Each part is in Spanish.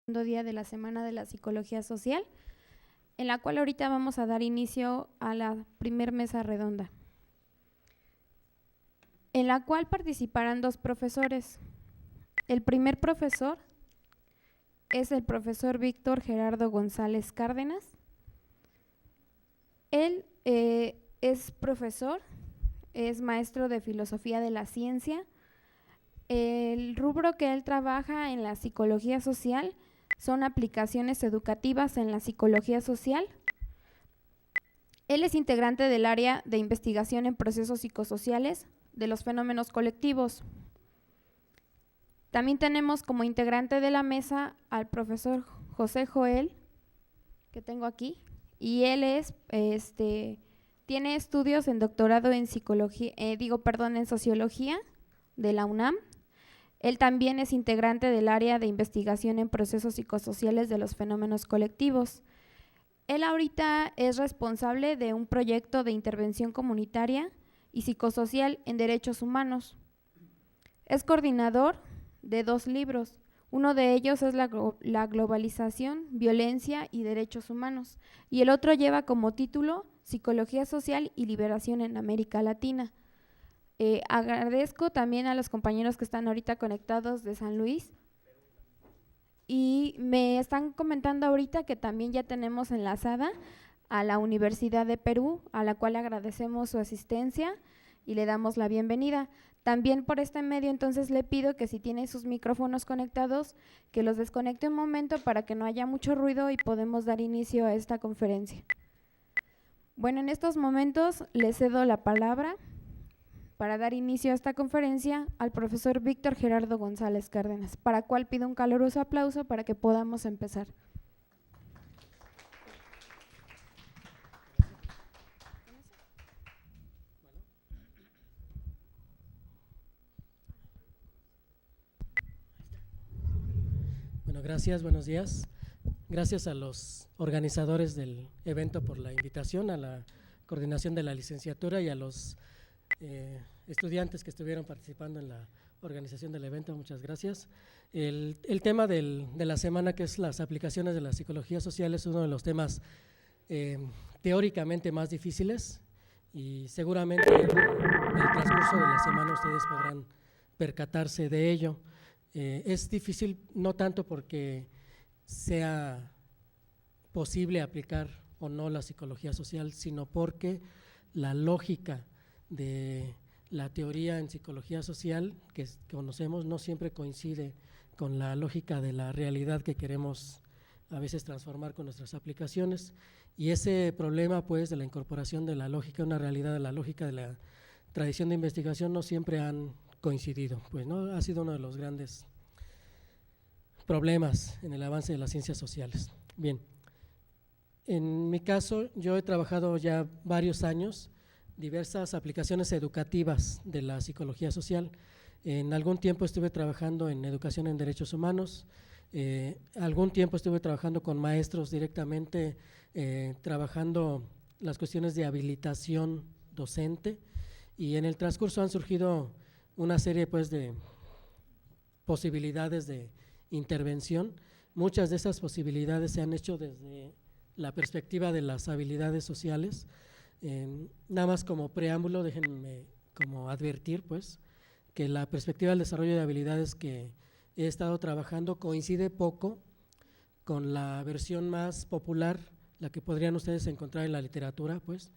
Día de la Semana de la Psicología Social, en la cual ahorita vamos a dar inicio a la primer mesa redonda, en la cual participarán dos profesores. El primer profesor es el profesor Víctor Gerardo González Cárdenas. Él es profesor, es maestro de filosofía de la ciencia. El rubro que él trabaja en la psicología social son aplicaciones educativas en la psicología social. Él es integrante del área de investigación en procesos psicosociales de los fenómenos colectivos. También tenemos como integrante de la mesa al profesor José Joel, que tengo aquí, y él tiene estudios en doctorado en en sociología de la UNAM. Él también es integrante del área de investigación en procesos psicosociales de los fenómenos colectivos. Él ahorita es responsable de un proyecto de intervención comunitaria y psicosocial en derechos humanos. Es coordinador de 2 libros. Uno de ellos es la globalización, violencia y derechos humanos, y el otro lleva como título Psicología social y liberación en América Latina. Agradezco también a los compañeros que están ahorita conectados de San Luis, y me están comentando ahorita que también ya tenemos enlazada a la Universidad de Perú, a la cual agradecemos su asistencia y le damos la bienvenida. También por este medio entonces le pido que si tiene sus micrófonos conectados, que los desconecte un momento para que no haya mucho ruido y podemos dar inicio a esta conferencia. Bueno, en estos momentos le cedo la palabra para dar inicio a esta conferencia al profesor Víctor Gerardo González Cárdenas, para cual pido un caluroso aplauso para que podamos empezar. Bueno, gracias, buenos días. Gracias a los organizadores del evento por la invitación, a la coordinación de la licenciatura y a los estudiantes que estuvieron participando en la organización del evento, muchas gracias. El tema de la semana, que es las aplicaciones de la psicología social, es uno de los temas teóricamente más difíciles, y seguramente en el transcurso de la semana ustedes podrán percatarse de ello. Es difícil no tanto porque sea posible aplicar o no la psicología social, sino porque la lógica de la teoría en psicología social que conocemos no siempre coincide con la lógica de la realidad que queremos a veces transformar con nuestras aplicaciones, y ese problema pues de la incorporación de la lógica a una realidad, de la lógica de la tradición de investigación, no siempre han coincidido, pues no ha sido uno de los grandes problemas en el avance de las ciencias sociales. Bien, en mi caso yo he trabajado ya varios años diversas aplicaciones educativas de la psicología social. En algún tiempo estuve trabajando en educación en derechos humanos, algún tiempo estuve trabajando con maestros directamente, trabajando las cuestiones de habilitación docente, y en el transcurso han surgido una serie pues de posibilidades de intervención. Muchas de esas posibilidades se han hecho desde la perspectiva de las habilidades sociales. Nada más como preámbulo, déjenme como advertir pues que la perspectiva del desarrollo de habilidades que he estado trabajando coincide poco con la versión más popular, la que podrían ustedes encontrar en la literatura, pues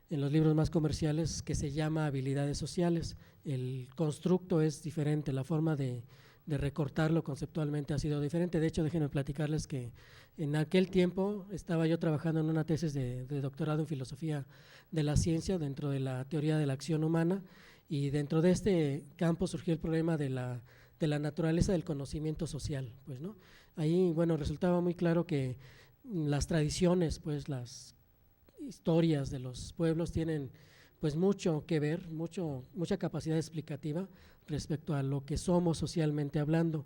en los libros más comerciales, que se llama habilidades sociales. El constructo es diferente, la forma de recortarlo conceptualmente ha sido diferente. De hecho, déjenme platicarles que en aquel tiempo estaba yo trabajando en una tesis de doctorado en filosofía de la ciencia dentro de la teoría de la acción humana, y dentro de este campo surgió el problema de la naturaleza del conocimiento social, pues, ¿no? Ahí, bueno, resultaba muy claro que las tradiciones, pues las historias de los pueblos tienen pues mucho que ver, mucha capacidad explicativa respecto a lo que somos socialmente hablando.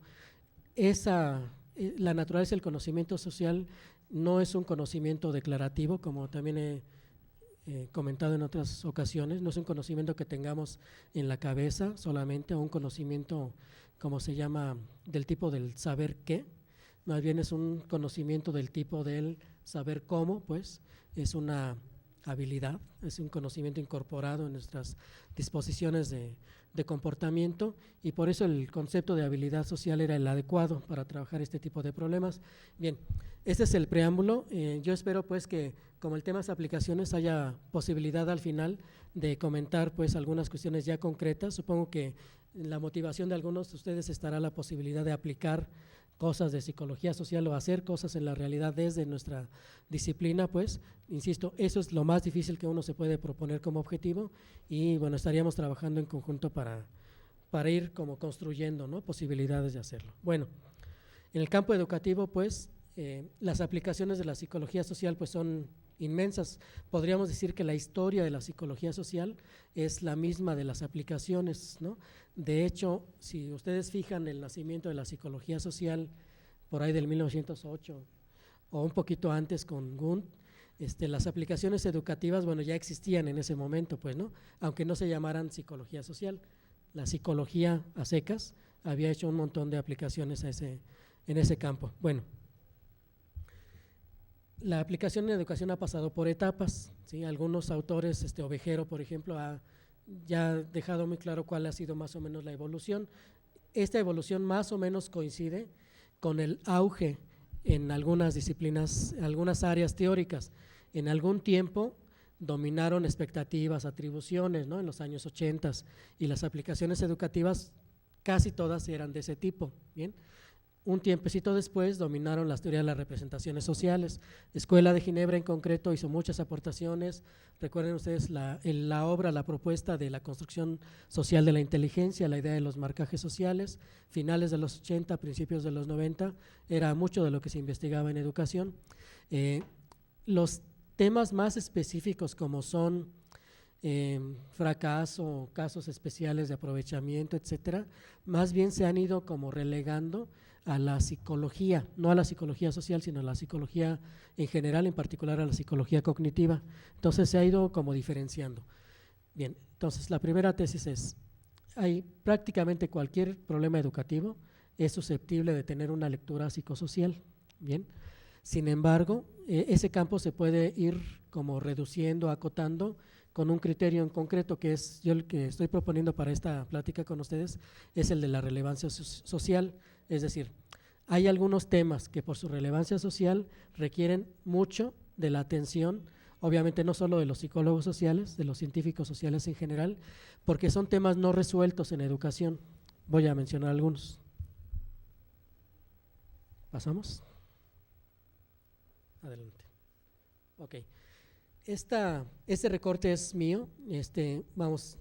La naturaleza del conocimiento social no es un conocimiento declarativo, como también he comentado en otras ocasiones, no es un conocimiento que tengamos en la cabeza solamente, o un conocimiento, como se llama, del tipo del saber qué, más bien es un conocimiento del tipo del saber cómo, pues es una habilidad, es un conocimiento incorporado en nuestras disposiciones de comportamiento, y por eso el concepto de habilidad social era el adecuado para trabajar este tipo de problemas. Bien, este es el preámbulo. Yo espero pues que, como el tema es aplicaciones, haya posibilidad al final de comentar pues algunas cuestiones ya concretas. Supongo que en la motivación de algunos de ustedes estará la posibilidad de aplicar cosas de psicología social o hacer cosas en la realidad desde nuestra disciplina, pues, insisto, eso es lo más difícil que uno se puede proponer como objetivo, y bueno, estaríamos trabajando en conjunto para ir como construyendo, ¿no?, posibilidades de hacerlo. Bueno, en el campo educativo, pues, las aplicaciones de la psicología social pues son inmensas. Podríamos decir que la historia de la psicología social es la misma de las aplicaciones, ¿no? De hecho, si ustedes fijan el nacimiento de la psicología social por ahí del 1908 o un poquito antes con Wundt, las aplicaciones educativas, bueno, ya existían en ese momento, pues, ¿no?, aunque no se llamaran psicología social. La psicología a secas había hecho un montón de aplicaciones en ese campo. Bueno, la aplicación en educación ha pasado por etapas, ¿sí? Algunos autores, Ovejero, por ejemplo, ha ya dejado muy claro cuál ha sido más o menos la evolución. Esta evolución más o menos coincide con el auge en algunas disciplinas, algunas áreas teóricas. En algún tiempo dominaron expectativas, atribuciones, ¿no?, en los años 80, y las aplicaciones educativas casi todas eran de ese tipo, ¿bien? Un tiempecito después dominaron las teorías de las representaciones sociales. Escuela de Ginebra en concreto hizo muchas aportaciones. Recuerden ustedes la obra, la propuesta de la construcción social de la inteligencia, la idea de los marcajes sociales, finales de los 80, principios de los 90, era mucho de lo que se investigaba en educación. Los temas más específicos como son fracaso, casos especiales de aprovechamiento, etcétera, más bien se han ido como relegando a la psicología, no a la psicología social, sino a la psicología en general, en particular a la psicología cognitiva. Entonces se ha ido como diferenciando. Bien, entonces la primera tesis es, hay prácticamente cualquier problema educativo es susceptible de tener una lectura psicosocial. Bien, sin embargo, ese campo se puede ir como reduciendo, acotando con un criterio en concreto, que es yo el que estoy proponiendo para esta plática con ustedes, es el de la relevancia social. Es decir, hay algunos temas que por su relevancia social requieren mucho de la atención, obviamente no solo de los psicólogos sociales, de los científicos sociales en general, porque son temas no resueltos en educación. Voy a mencionar algunos. ¿Pasamos? Adelante. Ok. Este recorte es mío. He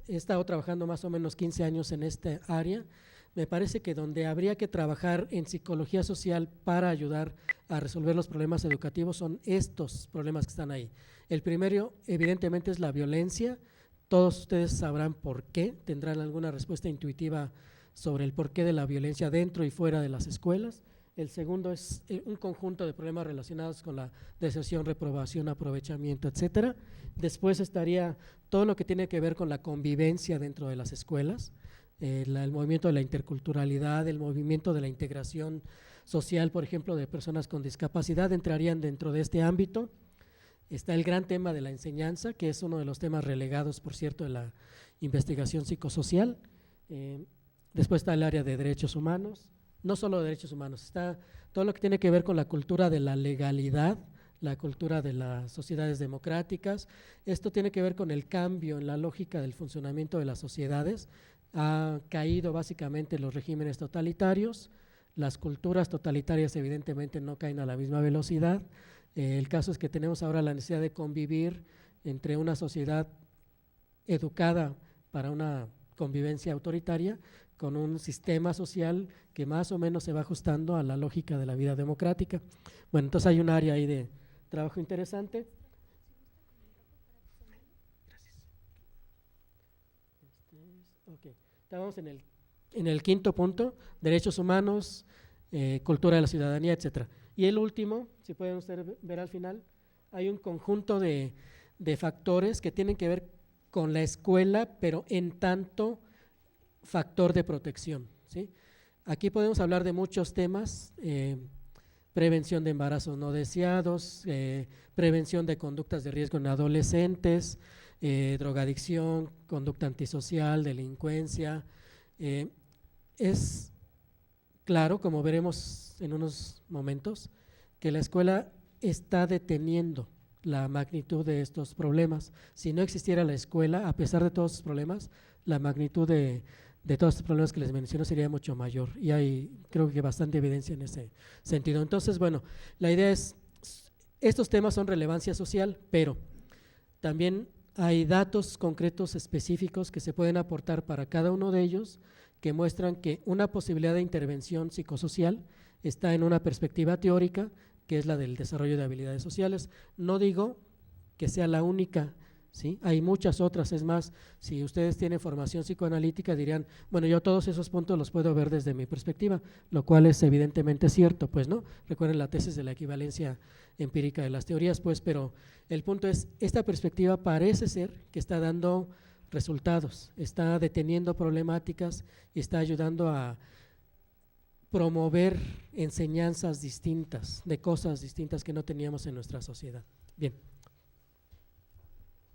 estado trabajando más o menos 15 años en esta área. Me parece que donde habría que trabajar en psicología social para ayudar a resolver los problemas educativos son estos problemas que están ahí. El primero, evidentemente, es la violencia. Todos ustedes sabrán por qué, tendrán alguna respuesta intuitiva sobre el porqué de la violencia dentro y fuera de las escuelas. El segundo es un conjunto de problemas relacionados con la deserción, reprobación, aprovechamiento, etcétera. Después estaría todo lo que tiene que ver con la convivencia dentro de las escuelas, el movimiento de la interculturalidad, el movimiento de la integración social, por ejemplo, de personas con discapacidad, entrarían dentro de este ámbito. Está el gran tema de la enseñanza, que es uno de los temas relegados, por cierto, de la investigación psicosocial. Después está el área de derechos humanos. No solo de derechos humanos, está todo lo que tiene que ver con la cultura de la legalidad, la cultura de las sociedades democráticas. Esto tiene que ver con el cambio en la lógica del funcionamiento de las sociedades. Ha caído básicamente los regímenes totalitarios, las culturas totalitarias evidentemente no caen a la misma velocidad. El caso es que tenemos ahora la necesidad de convivir entre una sociedad educada para una convivencia autoritaria con un sistema social que más o menos se va ajustando a la lógica de la vida democrática. Bueno, entonces hay un área ahí de trabajo interesante. Gracias. Okay. Estamos en el quinto punto, derechos humanos, cultura de la ciudadanía, etcétera. Y el último, si pueden ustedes ver al final, hay un conjunto de factores que tienen que ver con la escuela, pero en tanto factor de protección, ¿sí? Aquí podemos hablar de muchos temas, prevención de embarazos no deseados, prevención de conductas de riesgo en adolescentes, drogadicción, conducta antisocial, delincuencia. Es claro, como veremos en unos momentos, que la escuela está deteniendo la magnitud de estos problemas. Si no existiera la escuela, a pesar de todos estos problemas, la magnitud de todos estos problemas que les menciono sería mucho mayor, y hay creo que bastante evidencia en ese sentido. Entonces, bueno, la idea es, estos temas son relevancia social, pero también hay datos concretos específicos que se pueden aportar para cada uno de ellos, que muestran que una posibilidad de intervención psicosocial está en una perspectiva teórica, que es la del desarrollo de habilidades sociales. No digo que sea la única, ¿sí? Hay muchas otras. Es más, si ustedes tienen formación psicoanalítica dirían, bueno, yo todos esos puntos los puedo ver desde mi perspectiva, lo cual es evidentemente cierto, pues, ¿no? Recuerden la tesis de la equivalencia empírica de las teorías, pues, pero el punto es, esta perspectiva parece ser que está dando resultados, está deteniendo problemáticas y está ayudando a promover enseñanzas distintas, de cosas distintas que no teníamos en nuestra sociedad. Bien.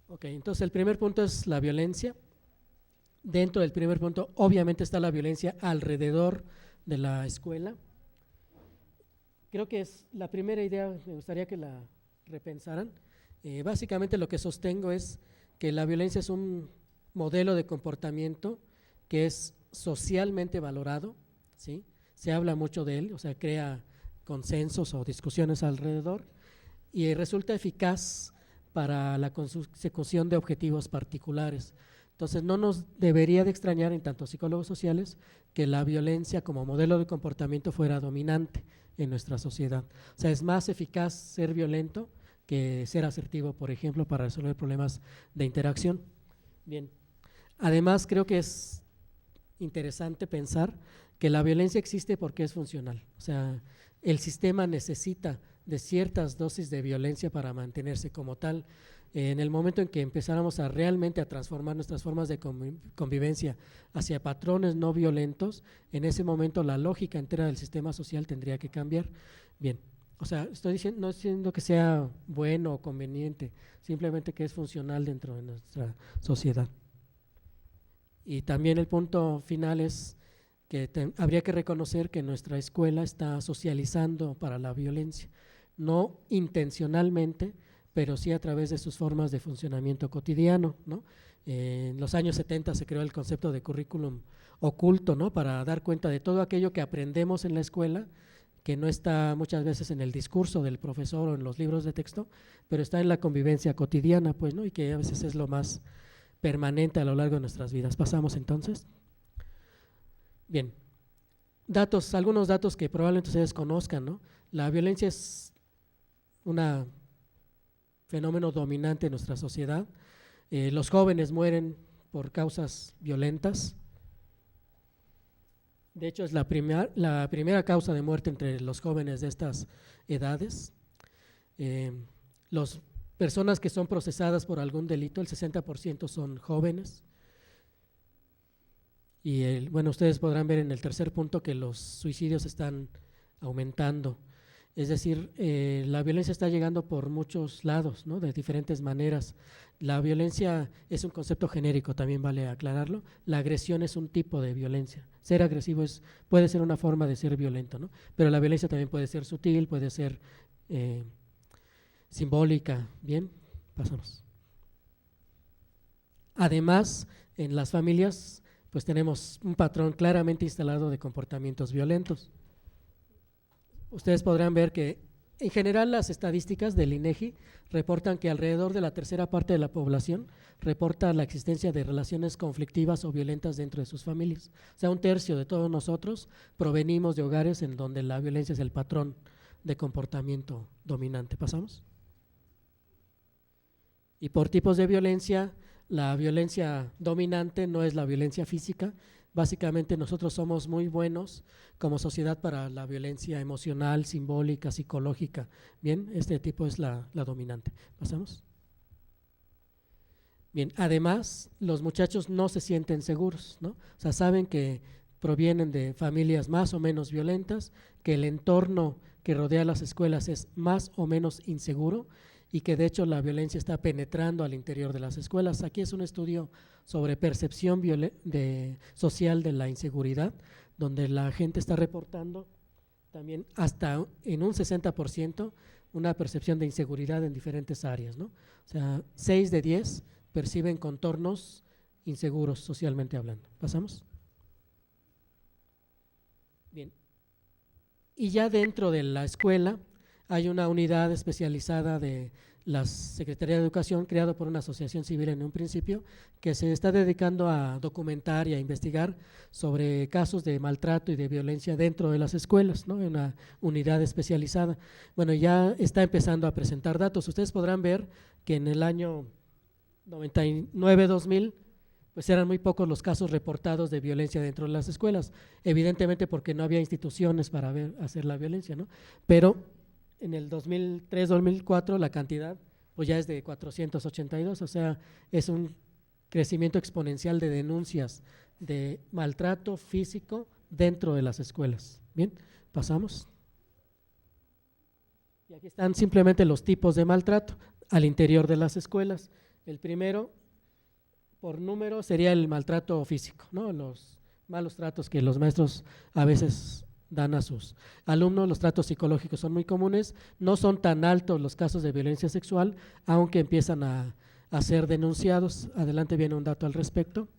Ok, entonces el primer punto es la violencia. Dentro del primer punto, obviamente, está la violencia alrededor de la escuela. Creo que es la primera idea, me gustaría que la repensaran. Básicamente lo que sostengo es que la violencia es un modelo de comportamiento que es socialmente valorado, ¿sí? Se habla mucho de él, o sea, crea consensos o discusiones alrededor, y resulta eficaz para la consecución de objetivos particulares. Entonces, no nos debería de extrañar, en tanto psicólogos sociales, que la violencia como modelo de comportamiento fuera dominante en nuestra sociedad. O sea, es más eficaz ser violento que ser asertivo, por ejemplo, para resolver problemas de interacción. Bien, además creo que es interesante pensar que la violencia existe porque es funcional. O sea, el sistema necesita de ciertas dosis de violencia para mantenerse como tal. En el momento en que empezáramos a realmente a transformar nuestras formas de convivencia hacia patrones no violentos, en ese momento la lógica entera del sistema social tendría que cambiar. Bien, o sea, estoy diciendo, no diciendo que sea bueno o conveniente, simplemente que es funcional dentro de nuestra sociedad. Y también el punto final es que habría que reconocer que nuestra escuela está socializando para la violencia, no intencionalmente, pero sí a través de sus formas de funcionamiento cotidiano, ¿no? En los años 70 se creó el concepto de currículum oculto, ¿no? Para dar cuenta de todo aquello que aprendemos en la escuela, que no está muchas veces en el discurso del profesor o en los libros de texto, pero está en la convivencia cotidiana, pues, ¿no? Y que a veces es lo más permanente a lo largo de nuestras vidas. Pasamos entonces. Bien, datos, algunos datos que probablemente ustedes conozcan, ¿no? La violencia es un fenómeno dominante en nuestra sociedad. Los jóvenes mueren por causas violentas. De hecho, es la primera causa de muerte entre los jóvenes de estas edades. Las personas que son procesadas por algún delito, el 60% son jóvenes. Y bueno, ustedes podrán ver en el tercer punto que los suicidios están aumentando. Es decir, la violencia está llegando por muchos lados, ¿no? De diferentes maneras. La violencia es un concepto genérico, también vale aclararlo. La agresión es un tipo de violencia. Ser agresivo puede ser una forma de ser violento, ¿no? Pero la violencia también puede ser sutil, puede ser simbólica. Bien, pasamos. Además, en las familias, pues tenemos un patrón claramente instalado de comportamientos violentos. Ustedes podrán ver que en general las estadísticas del INEGI reportan que alrededor de la tercera parte de la población reporta la existencia de relaciones conflictivas o violentas dentro de sus familias. O sea, un tercio de todos nosotros provenimos de hogares en donde la violencia es el patrón de comportamiento dominante. ¿Pasamos? Y por tipos de violencia, la violencia dominante no es la violencia física. Básicamente nosotros somos muy buenos como sociedad para la violencia emocional, simbólica, psicológica. Bien, este tipo es la dominante. ¿Pasamos? Bien, además los muchachos no se sienten seguros, ¿no? O sea, saben que provienen de familias más o menos violentas, que el entorno que rodea las escuelas es más o menos inseguro y que de hecho la violencia está penetrando al interior de las escuelas. Aquí es un estudio sobre percepción social de la inseguridad, donde la gente está reportando también hasta en un 60% una percepción de inseguridad en diferentes áreas, ¿no? O sea, 6 de 10 perciben contornos inseguros socialmente hablando. ¿Pasamos? Bien. Y ya dentro de la escuela hay una unidad especializada de la Secretaría de Educación, creada por una asociación civil en un principio, que se está dedicando a documentar y a investigar sobre casos de maltrato y de violencia dentro de las escuelas, ¿no? Una unidad especializada. Bueno, ya está empezando a presentar datos. Ustedes podrán ver que en el año 99-2000, pues eran muy pocos los casos reportados de violencia dentro de las escuelas, evidentemente porque no había instituciones para hacer la violencia, ¿no? Pero en el 2003-2004 la cantidad pues ya es de 482, o sea, es un crecimiento exponencial de denuncias de maltrato físico dentro de las escuelas. Bien, pasamos. Y aquí están simplemente los tipos de maltrato al interior de las escuelas. El primero, por número, sería el maltrato físico, ¿no? Los malos tratos que los maestros a veces dan a sus alumnos. Los tratos psicológicos son muy comunes, no son tan altos los casos de violencia sexual, aunque empiezan a ser denunciados. Adelante viene un dato al respecto.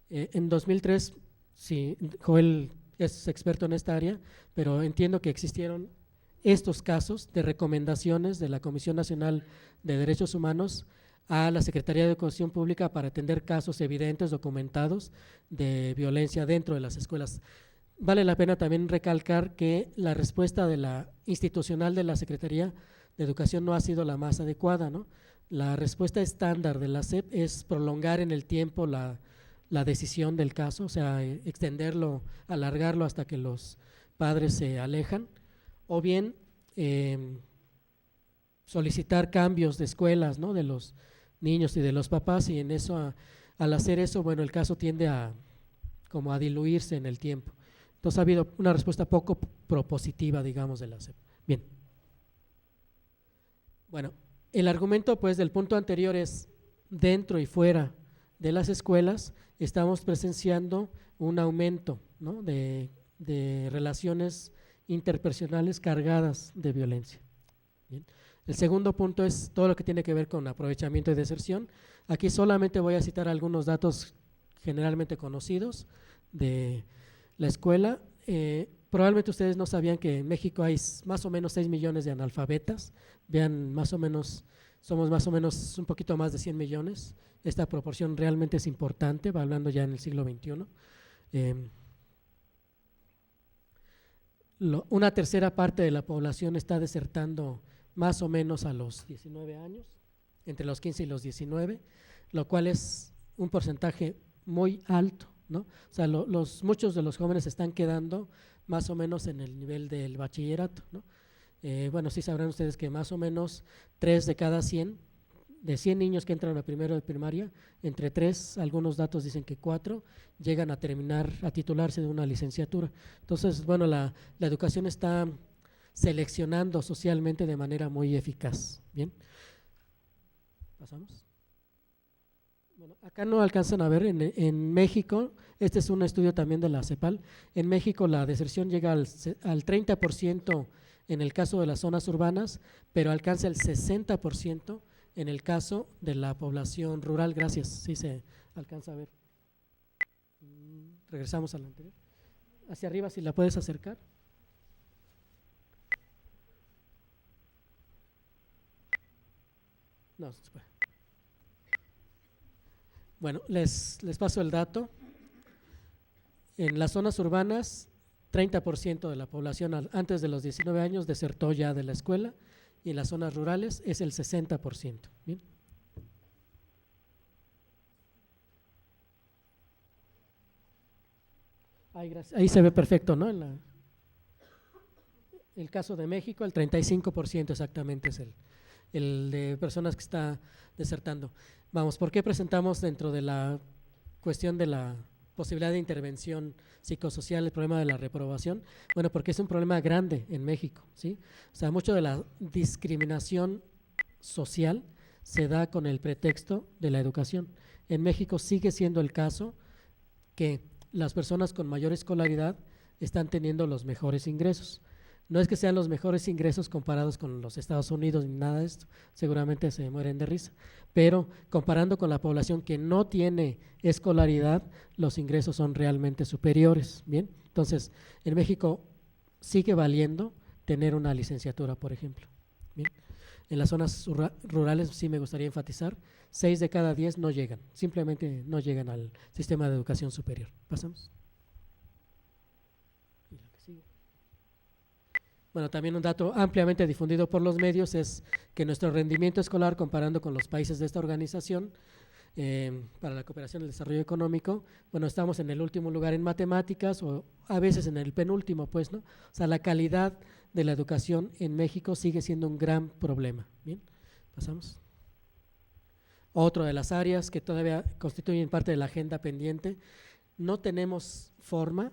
En 2003, sí, Joel es experto en esta área, pero entiendo que existieron estos casos de recomendaciones de la Comisión Nacional de Derechos Humanos a la Secretaría de Educación Pública para atender casos evidentes, documentados de violencia dentro de las escuelas. Vale la pena también recalcar que la respuesta de la institucional de la Secretaría de Educación no ha sido la más adecuada, ¿no? La respuesta estándar de la SEP es prolongar en el tiempo la decisión del caso, o sea, extenderlo, alargarlo hasta que los padres se alejan, o bien solicitar cambios de escuelas, ¿no? De los niños y de los papás, y en eso, al hacer eso, bueno, el caso tiende a como a diluirse en el tiempo. Entonces ha habido una respuesta poco propositiva, digamos, de la SEP. Bien. Bueno, el argumento pues del punto anterior es dentro y fuera de las escuelas estamos presenciando un aumento, ¿no? de relaciones interpersonales cargadas de violencia. Bien. El segundo punto es todo lo que tiene que ver con aprovechamiento y deserción. Aquí solamente voy a citar algunos datos generalmente conocidos de la escuela. Probablemente ustedes no sabían que en México hay más o menos 6 millones de analfabetas. Vean, más o menos, somos más o menos un poquito más de 100 millones. Esta proporción realmente es importante, va hablando ya en el siglo XXI. Una tercera parte de la población está desertando más o menos a los 19 años, entre los 15 y los 19, lo cual es un porcentaje muy alto, ¿no? O sea, muchos de los jóvenes están quedando más o menos en el nivel del bachillerato, ¿no? Bueno, sí sabrán ustedes que más o menos 3 de cada 100, de 100 niños que entran a primero de primaria, entre 3, algunos datos dicen que 4, llegan a terminar, a titularse de una licenciatura. Entonces, bueno, la educación está seleccionando socialmente de manera muy eficaz. Bien, pasamos. Bueno, acá no alcanzan a ver, en México, este es un estudio también de la CEPAL, en México la deserción llega al 30% en el caso de las zonas urbanas, pero alcanza el 60% en el caso de la población rural. Gracias, sí se alcanza a ver. Regresamos a la anterior. Hacia arriba, si la puedes acercar. No, se puede. Bueno, les paso el dato. En las zonas urbanas, 30% de la población antes de los 19 años desertó ya de la escuela, y en las zonas rurales es el 60%. ¿Bien? Ahí se ve perfecto, ¿no? El caso de México, el 35% exactamente es el de personas que está desertando. Vamos, ¿por qué presentamos dentro de la cuestión de la posibilidad de intervención psicosocial, el problema de la reprobación? Bueno, porque es un problema grande en México, ¿sí? O sea, mucho de la discriminación social se da con el pretexto de la educación. En México sigue siendo el caso que las personas con mayor escolaridad están teniendo los mejores ingresos. No es que sean los mejores ingresos comparados con los Estados Unidos ni nada de esto, seguramente se mueren de risa, pero comparando con la población que no tiene escolaridad, los ingresos son realmente superiores. Bien, entonces en México sigue valiendo tener una licenciatura, por ejemplo. Bien, en las zonas rurales sí me gustaría enfatizar, 6 de cada 10 no llegan, simplemente no llegan al sistema de educación superior. Pasamos. Bueno, también un dato ampliamente difundido por los medios es que nuestro rendimiento escolar, comparando con los países de esta organización para la cooperación y el desarrollo económico, bueno, estamos en el último lugar en matemáticas o a veces en el penúltimo, pues, ¿no? O sea, la calidad de la educación en México sigue siendo un gran problema. Bien, pasamos. Otra de las áreas que todavía constituyen parte de la agenda pendiente, no tenemos forma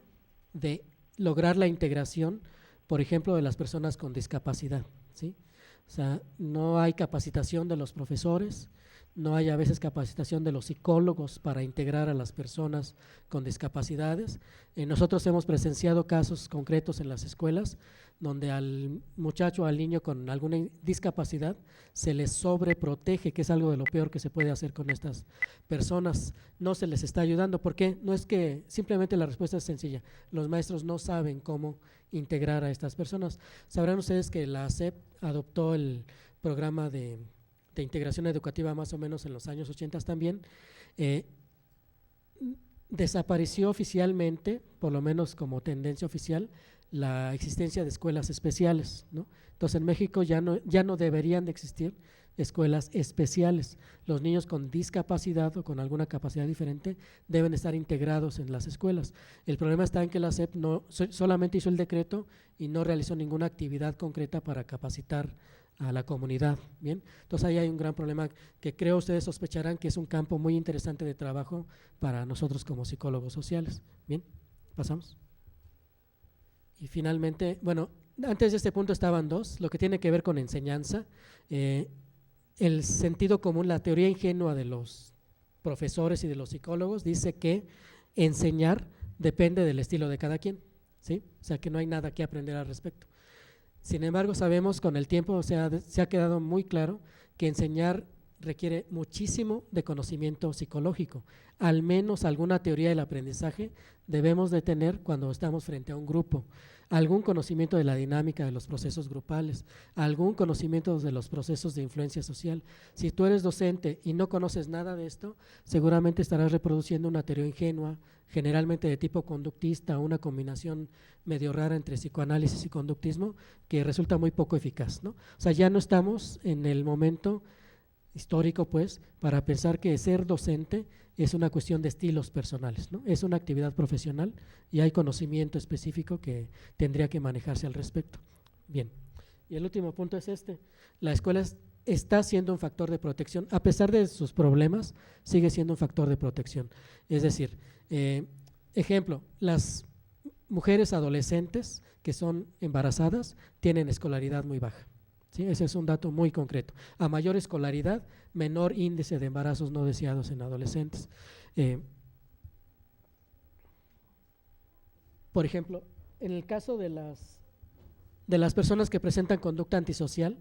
de lograr la integración, por ejemplo, de las personas con discapacidad, ¿sí? O sea, no hay capacitación de los profesores, no hay a veces capacitación de los psicólogos para integrar a las personas con discapacidades. Nosotros hemos presenciado casos concretos en las escuelas donde al muchacho o al niño con alguna discapacidad se les sobreprotege, que es algo de lo peor que se puede hacer con estas personas. No se les está ayudando, porque no es que simplemente la respuesta es sencilla, los maestros no saben cómo integrar a estas personas. Sabrán ustedes que la SEP adoptó el programa de integración educativa más o menos en los años 80 también. Desapareció oficialmente, por lo menos como tendencia oficial, la existencia de escuelas especiales, ¿no? Entonces en México ya no deberían de existir escuelas especiales. Los niños con discapacidad o con alguna capacidad diferente deben estar integrados en las escuelas. El problema está en que la SEP solamente hizo el decreto y no realizó ninguna actividad concreta para capacitar a la comunidad. Bien, entonces ahí hay un gran problema que creo ustedes sospecharán que es un campo muy interesante de trabajo para nosotros como psicólogos sociales. Bien, pasamos. Y finalmente, bueno, antes de este punto estaban dos, lo que tiene que ver con enseñanza, el sentido común, la teoría ingenua de los profesores y de los psicólogos dice que enseñar depende del estilo de cada quien, ¿sí? O sea que no hay nada que aprender al respecto. Sin embargo, sabemos con el tiempo, se ha quedado muy claro que enseñar requiere muchísimo de conocimiento psicológico, al menos alguna teoría del aprendizaje debemos de tener cuando estamos frente a un grupo, algún conocimiento de la dinámica de los procesos grupales, algún conocimiento de los procesos de influencia social. Si tú eres docente y no conoces nada de esto, seguramente estarás reproduciendo una teoría ingenua, generalmente de tipo conductista, una combinación medio rara entre psicoanálisis y conductismo que resulta muy poco eficaz, ¿no? O sea, ya no estamos en el momento histórico, pues, para pensar que ser docente es una cuestión de estilos personales, ¿no? Es una actividad profesional y hay conocimiento específico que tendría que manejarse al respecto. Bien, y el último punto es este: la escuela está siendo un factor de protección, a pesar de sus problemas, sigue siendo un factor de protección. Es decir, ejemplo, las mujeres adolescentes que son embarazadas tienen escolaridad muy baja. ¿Sí? Ese es un dato muy concreto. A mayor escolaridad, menor índice de embarazos no deseados en adolescentes. Por ejemplo, en el caso de las personas que presentan conducta antisocial,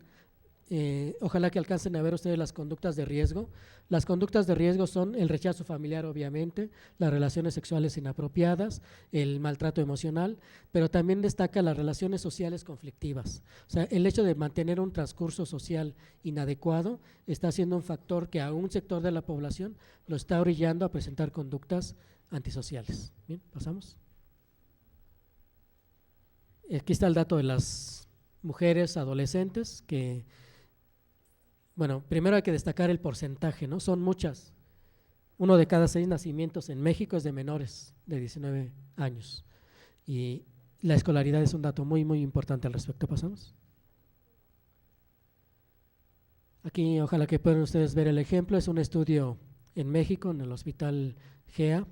ojalá que alcancen a ver ustedes las conductas de riesgo. Las conductas de riesgo son el rechazo familiar, obviamente, las relaciones sexuales inapropiadas, el maltrato emocional, pero también destaca las relaciones sociales conflictivas. O sea, el hecho de mantener un transcurso social inadecuado está siendo un factor que a un sector de la población lo está orillando a presentar conductas antisociales. Bien, pasamos. Aquí está el dato de las mujeres adolescentes que, bueno, primero hay que destacar el porcentaje, ¿no? Son muchas. 1 de cada 6 nacimientos en México es de menores de 19 años. Y la escolaridad es un dato muy, muy importante al respecto. ¿Pasamos? Aquí, ojalá que puedan ustedes ver el ejemplo. Es un estudio en México, en el Hospital GEA,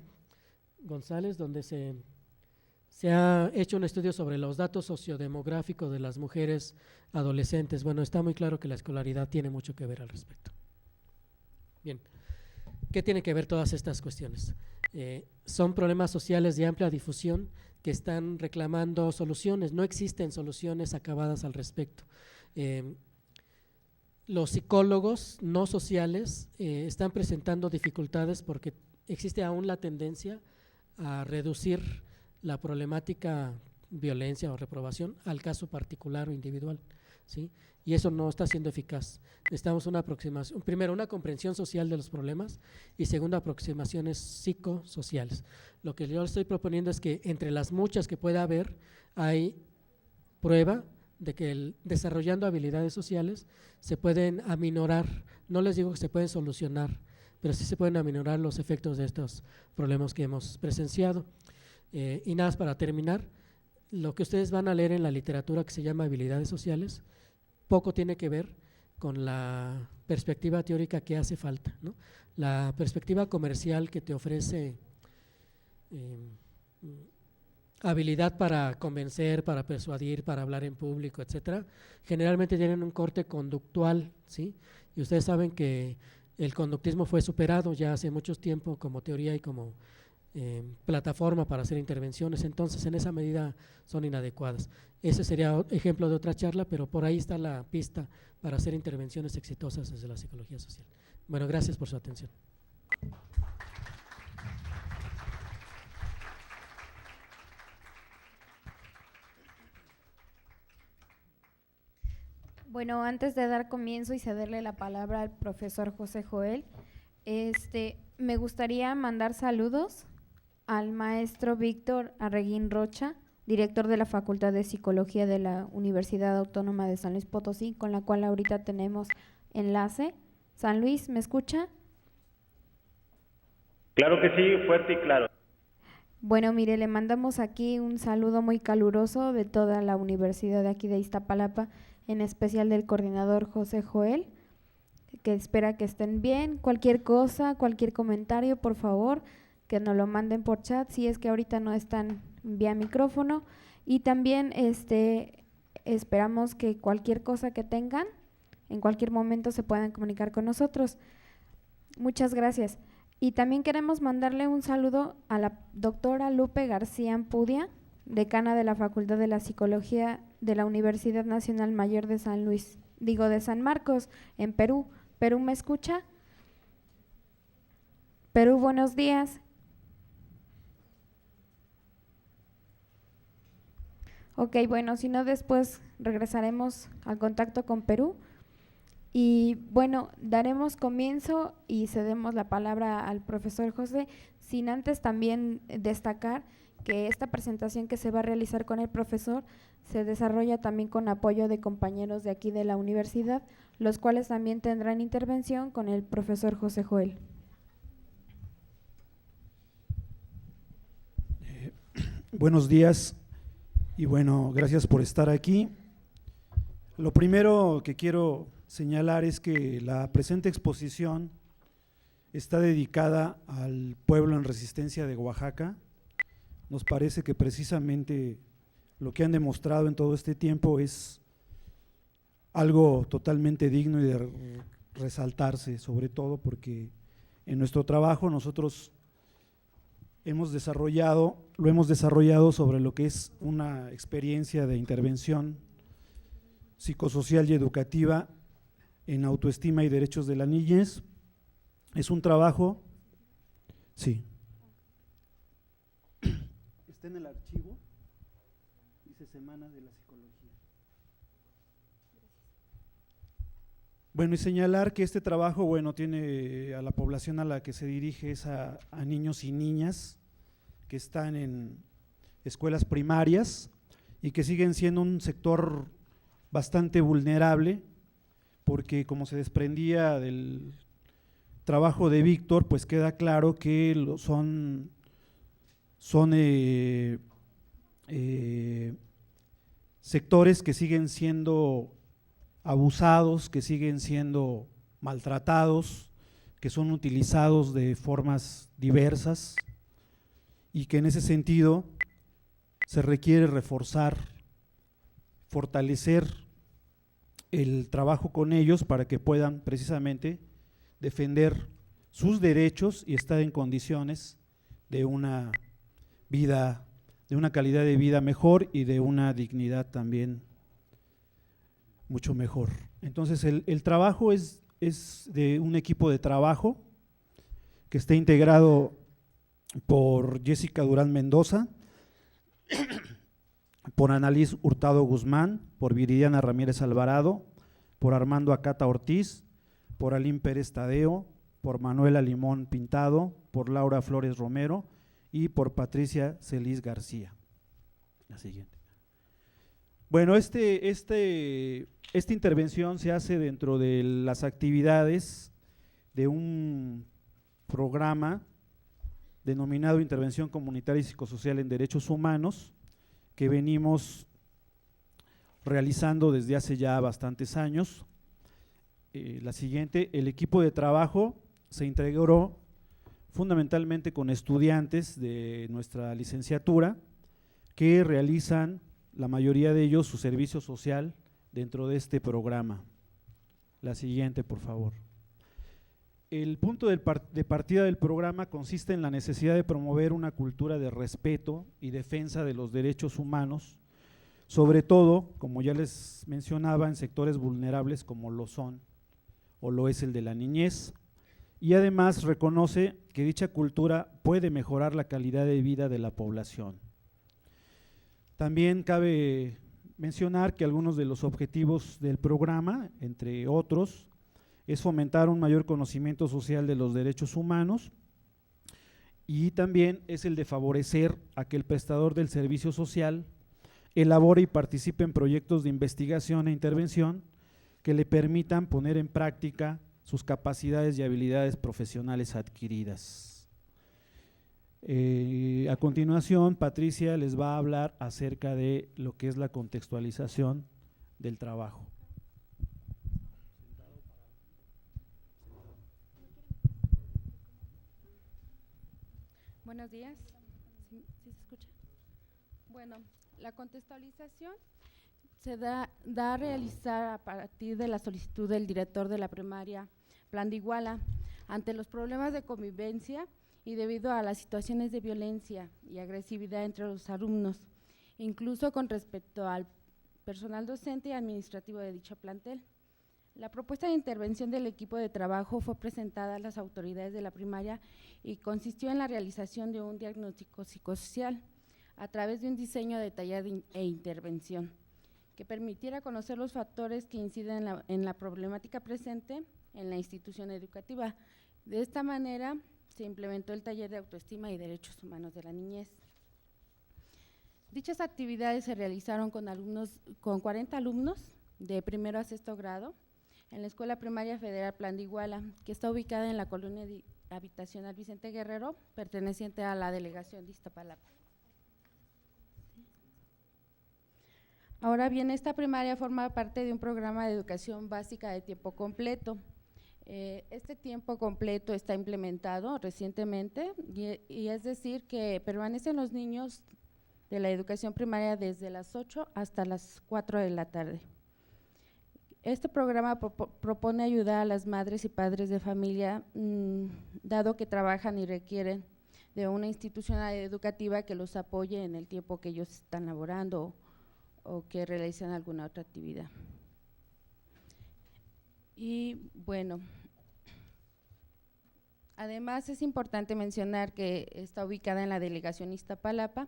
González, donde se ha hecho un estudio sobre los datos sociodemográficos de las mujeres adolescentes. Bueno, está muy claro que la escolaridad tiene mucho que ver al respecto. Bien, ¿qué tiene que ver todas estas cuestiones? Son problemas sociales de amplia difusión que están reclamando soluciones. No existen soluciones acabadas al respecto. Los psicólogos no sociales están presentando dificultades porque existe aún la tendencia a reducir la problemática violencia o reprobación al caso particular o individual, ¿sí? Y eso no está siendo eficaz. Necesitamos una aproximación, primero una comprensión social de los problemas y segundo aproximaciones psicosociales. Lo que yo estoy proponiendo es que entre las muchas que pueda haber hay prueba de que desarrollando habilidades sociales se pueden aminorar, no les digo que se pueden solucionar, pero sí se pueden aminorar los efectos de estos problemas que hemos presenciado. Y nada más para terminar, lo que ustedes van a leer en la literatura que se llama habilidades sociales, poco tiene que ver con la perspectiva teórica que hace falta, ¿no? La perspectiva comercial que te ofrece habilidad para convencer, para persuadir, para hablar en público, etcétera, generalmente tienen un corte conductual, ¿sí? Y ustedes saben que el conductismo fue superado ya hace mucho tiempo como teoría y como plataforma para hacer intervenciones, entonces en esa medida son inadecuadas. Ese sería ejemplo de otra charla, pero por ahí está la pista para hacer intervenciones exitosas desde la psicología social. Bueno, gracias por su atención. Bueno, antes de dar comienzo y cederle la palabra al profesor José Joel, me gustaría mandar saludos al maestro Víctor Arreguín Rocha, director de la Facultad de Psicología de la Universidad Autónoma de San Luis Potosí, con la cual ahorita tenemos enlace. San Luis, ¿me escucha? Claro que sí, fuerte y claro. Bueno, mire, le mandamos aquí un saludo muy caluroso de toda la universidad de aquí de Iztapalapa, en especial del coordinador José Joel, que espera que estén bien. Cualquier cosa, cualquier comentario, por favor, que nos lo manden por chat, si es que ahorita no están vía micrófono. Y también esperamos que cualquier cosa que tengan, en cualquier momento se puedan comunicar con nosotros. Muchas gracias. Y también queremos mandarle un saludo a la doctora Lupe García Ampudia, decana de la Facultad de la Psicología de la Universidad Nacional Mayor de de San Marcos, en Perú. ¿Perú me escucha? Perú, buenos días. Ok, bueno, si no después regresaremos al contacto con Perú. Y bueno, daremos comienzo y cedemos la palabra al profesor José, sin antes también destacar que esta presentación que se va a realizar con el profesor se desarrolla también con apoyo de compañeros de aquí de la universidad, los cuales también tendrán intervención con el profesor José Joel. Buenos días y bueno, gracias por estar aquí. Lo primero que quiero señalar es que la presente exposición está dedicada al pueblo en resistencia de Oaxaca. Nos parece que precisamente lo que han demostrado en todo este tiempo es algo totalmente digno y de resaltarse, sobre todo porque en nuestro trabajo nosotros lo hemos desarrollado sobre lo que es una experiencia de intervención psicosocial y educativa en autoestima y derechos de la niñez. Es un trabajo, sí. Está en el archivo, dice Semana de la Psicología. Bueno, y señalar que este trabajo, bueno, tiene a la población a la que se dirige es a niños y niñas que están en escuelas primarias y que siguen siendo un sector bastante vulnerable, porque como se desprendía del trabajo de Víctor, pues queda claro que son sectores que siguen siendo abusados, que siguen siendo maltratados, que son utilizados de formas diversas y que en ese sentido se requiere reforzar, fortalecer el trabajo con ellos para que puedan precisamente defender sus derechos y estar en condiciones de una vida, de una calidad de vida mejor y de una dignidad también mucho mejor. Entonces el trabajo es de un equipo de trabajo que está integrado por Jessica Durán Mendoza, por Annalise Hurtado Guzmán, por Viridiana Ramírez Alvarado, por Armando Acata Ortiz, por Alín Pérez Tadeo, por Manuela Limón Pintado, por Laura Flores Romero y por Patricia Celis García. La siguiente. Bueno, esta intervención se hace dentro de las actividades de un programa denominado Intervención Comunitaria y Psicosocial en Derechos Humanos, que venimos realizando desde hace ya bastantes años. La siguiente, el equipo de trabajo se integró fundamentalmente con estudiantes de nuestra licenciatura que realizan, la mayoría de ellos, su servicio social dentro de este programa. La siguiente, por favor. El punto de partida del programa consiste en la necesidad de promover una cultura de respeto y defensa de los derechos humanos, sobre todo, como ya les mencionaba, en sectores vulnerables como lo son o lo es el de la niñez, y además reconoce que dicha cultura puede mejorar la calidad de vida de la población. También cabe mencionar que algunos de los objetivos del programa, entre otros, es fomentar un mayor conocimiento social de los derechos humanos, y también es el de favorecer a que el prestador del servicio social elabore y participe en proyectos de investigación e intervención que le permitan poner en práctica sus capacidades y habilidades profesionales adquiridas. A continuación, Patricia les va a hablar acerca de lo que es la contextualización del trabajo. Buenos días. ¿Sí se escucha? Bueno, la contextualización se da a realizar a partir de la solicitud del director de la primaria Plan de Iguala ante los problemas de convivencia y debido a las situaciones de violencia y agresividad entre los alumnos, incluso con respecto al personal docente y administrativo de dicho plantel. La propuesta de intervención del equipo de trabajo fue presentada a las autoridades de la primaria y consistió en la realización de un diagnóstico psicosocial a través de un diseño detallado e intervención que permitiera conocer los factores que inciden en la problemática presente en la institución educativa. De esta manera se implementó el taller de autoestima y derechos humanos de la niñez. Dichas actividades se realizaron con 40 alumnos de primero a sexto grado en la Escuela Primaria Federal Plan de Iguala, que está ubicada en la colonia habitacional Vicente Guerrero, perteneciente a la delegación de Iztapalapa. Ahora bien, esta primaria forma parte de un programa de educación básica de tiempo completo. Este tiempo completo está implementado recientemente y es decir que permanecen los niños de la educación primaria desde las 8 hasta las 4 de la tarde. Este programa propone ayudar a las madres y padres de familia, dado que trabajan y requieren de una institución educativa que los apoye en el tiempo que ellos están laborando o que realizan alguna otra actividad. Y bueno, además es importante mencionar que está ubicada en la delegación Iztapalapa,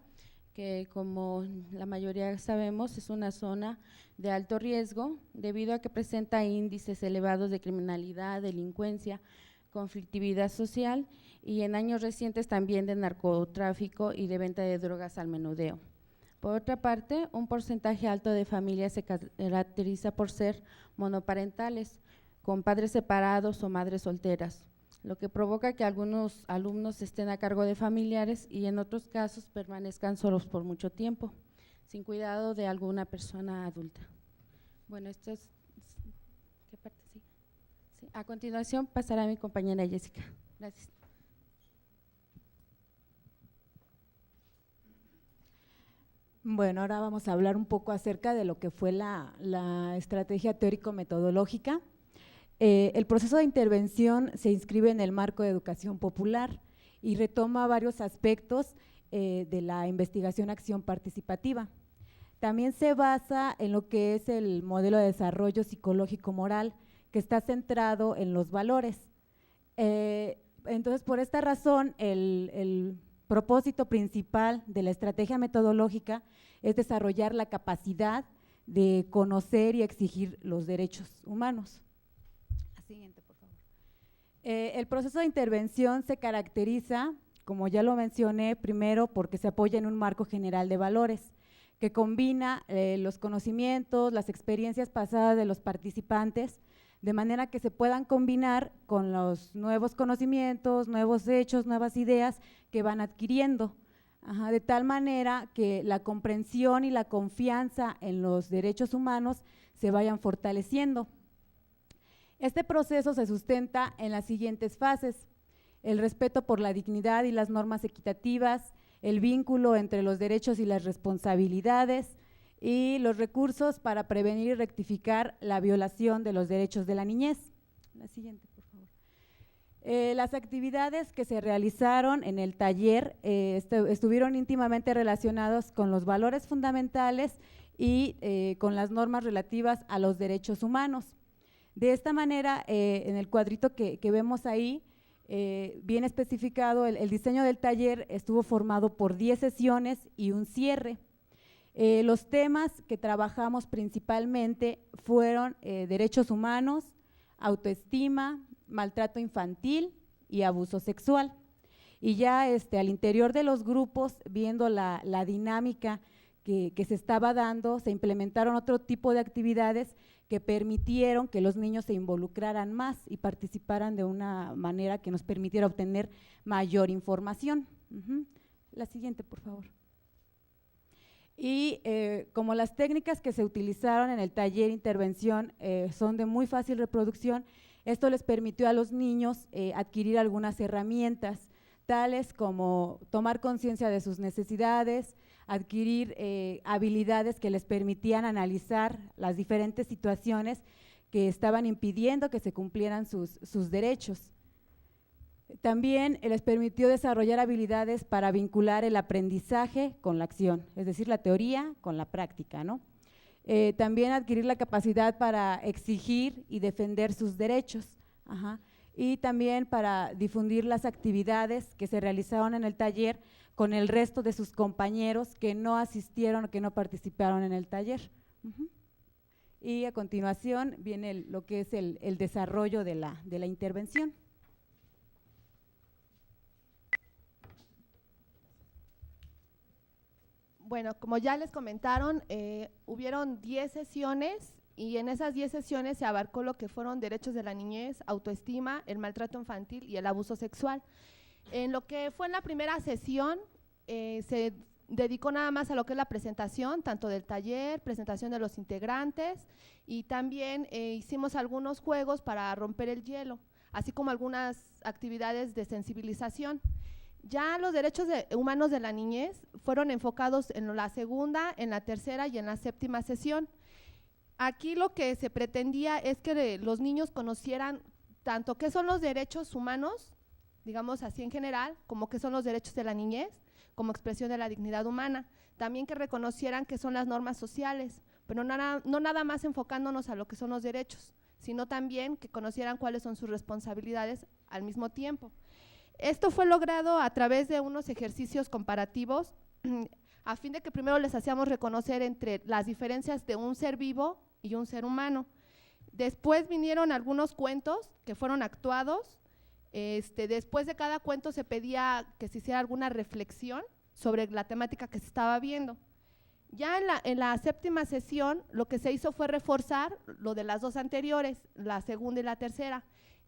que como la mayoría sabemos es una zona de alto riesgo debido a que presenta índices elevados de criminalidad, delincuencia, conflictividad social y en años recientes también de narcotráfico y de venta de drogas al menudeo. Por otra parte, un porcentaje alto de familias se caracteriza por ser monoparentales, con padres separados o madres solteras, lo que provoca que algunos alumnos estén a cargo de familiares y en otros casos permanezcan solos por mucho tiempo, sin cuidado de alguna persona adulta. Bueno, esto es… ¿Qué parte sigue? Sí, a continuación pasará a mi compañera Jessica. Gracias. Bueno, ahora vamos a hablar un poco acerca de lo que fue la estrategia teórico-metodológica. El proceso de intervención se inscribe en el marco de educación popular y retoma varios aspectos de la investigación-acción participativa. También se basa en lo que es el modelo de desarrollo psicológico-moral, que está centrado en los valores. Entonces, por esta razón, el propósito principal de la estrategia metodológica es desarrollar la capacidad de conocer y exigir los derechos humanos. La siguiente, por favor. El proceso de intervención se caracteriza, como ya lo mencioné, primero porque se apoya en un marco general de valores, que combina los conocimientos, las experiencias pasadas de los participantes, de manera que se puedan combinar con los nuevos conocimientos, nuevos hechos, nuevas ideas que van adquiriendo, de tal manera que la comprensión y la confianza en los derechos humanos se vayan fortaleciendo. Este proceso se sustenta en las siguientes fases: el respeto por la dignidad y las normas equitativas, el vínculo entre los derechos y las responsabilidades, y los recursos para prevenir y rectificar la violación de los derechos de la niñez. La siguiente, por favor. Las actividades que se realizaron en el taller estuvieron íntimamente relacionadas con los valores fundamentales y con las normas relativas a los derechos humanos. De esta manera, en el cuadrito que vemos ahí, bien especificado, el diseño del taller estuvo formado por 10 sesiones y un cierre. Los temas que trabajamos principalmente fueron derechos humanos, autoestima, maltrato infantil y abuso sexual. Y ya al interior de los grupos, viendo la dinámica que se estaba dando, se implementaron otro tipo de actividades que permitieron que los niños se involucraran más y participaran de una manera que nos permitiera obtener mayor información. La siguiente, por favor. Y como las técnicas que se utilizaron en el taller intervención son de muy fácil reproducción, esto les permitió a los niños adquirir algunas herramientas, tales como tomar conciencia de sus necesidades, adquirir habilidades que les permitían analizar las diferentes situaciones que estaban impidiendo que se cumplieran sus derechos. También les permitió desarrollar habilidades para vincular el aprendizaje con la acción, es decir, la teoría con la práctica, ¿no? También adquirir la capacidad para exigir y defender sus derechos, y también para difundir las actividades que se realizaron en el taller con el resto de sus compañeros que no asistieron o que no participaron en el taller. Y a continuación viene lo que es el desarrollo de la intervención. Bueno, como ya les comentaron, hubieron 10 sesiones y en esas 10 sesiones se abarcó lo que fueron derechos de la niñez, autoestima, el maltrato infantil y el abuso sexual. En lo que fue en la primera sesión, se dedicó nada más a lo que es la presentación, tanto del taller, presentación de los integrantes, y también hicimos algunos juegos para romper el hielo, así como algunas actividades de sensibilización. Ya los derechos humanos de la niñez fueron enfocados en la segunda, en la tercera y en la séptima sesión. Aquí lo que se pretendía es que los niños conocieran tanto qué son los derechos humanos, digamos así en general, como qué son los derechos de la niñez, como expresión de la dignidad humana. También que reconocieran qué son las normas sociales, pero no nada más enfocándonos a lo que son los derechos, sino también que conocieran cuáles son sus responsabilidades al mismo tiempo. Esto fue logrado a través de unos ejercicios comparativos a fin de que primero les hacíamos reconocer entre las diferencias de un ser vivo y un ser humano. Después vinieron algunos cuentos que fueron actuados. Después de cada cuento se pedía que se hiciera alguna reflexión sobre la temática que se estaba viendo. Ya en la séptima sesión lo que se hizo fue reforzar lo de las dos anteriores, la segunda y la tercera.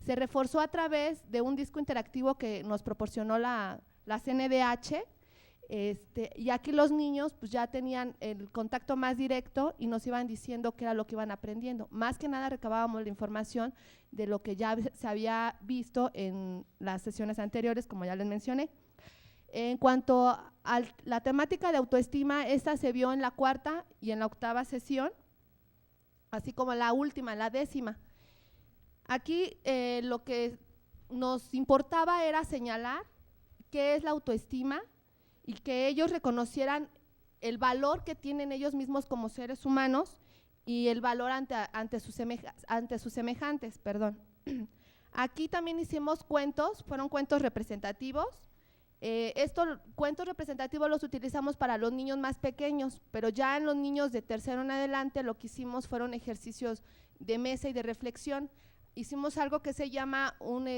Se reforzó a través de un disco interactivo que nos proporcionó la CNDH, y aquí los niños pues ya tenían el contacto más directo y nos iban diciendo qué era lo que iban aprendiendo. Más que nada recabábamos la información de lo que ya se había visto en las sesiones anteriores, como ya les mencioné. En cuanto a la temática de autoestima, esta se vio en la 4ª y en la 8ª sesión, así como la última, la 10ª. Aquí lo que nos importaba era señalar qué es la autoestima y que ellos reconocieran el valor que tienen ellos mismos como seres humanos y el valor ante sus semejantes, perdón. Aquí también hicimos cuentos, fueron cuentos representativos. Estos cuentos representativos los utilizamos para los niños más pequeños, pero ya en los niños de tercero en adelante lo que hicimos fueron ejercicios de mesa y de reflexión. Hicimos algo que se llama un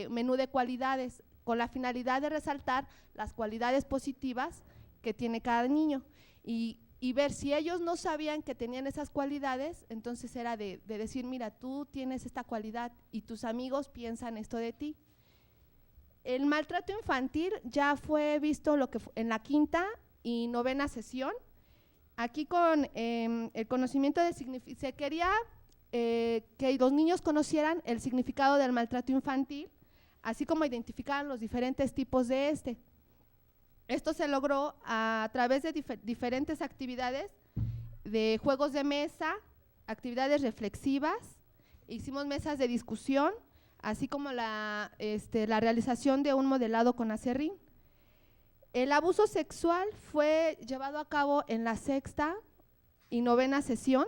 menú de cualidades, con la finalidad de resaltar las cualidades positivas que tiene cada niño y ver si ellos no sabían que tenían esas cualidades, entonces era de decir, mira, tú tienes esta cualidad y tus amigos piensan esto de ti. El maltrato infantil ya fue visto en la 5ª y 9ª sesión. Aquí con el conocimiento se quería que los niños conocieran el significado del maltrato infantil, así como identificaran los diferentes tipos de Esto se logró a través de diferentes actividades, de juegos de mesa, actividades reflexivas, hicimos mesas de discusión, así como la realización de un modelado con acerrín. El abuso sexual fue llevado a cabo en la 6ª y 9ª sesión.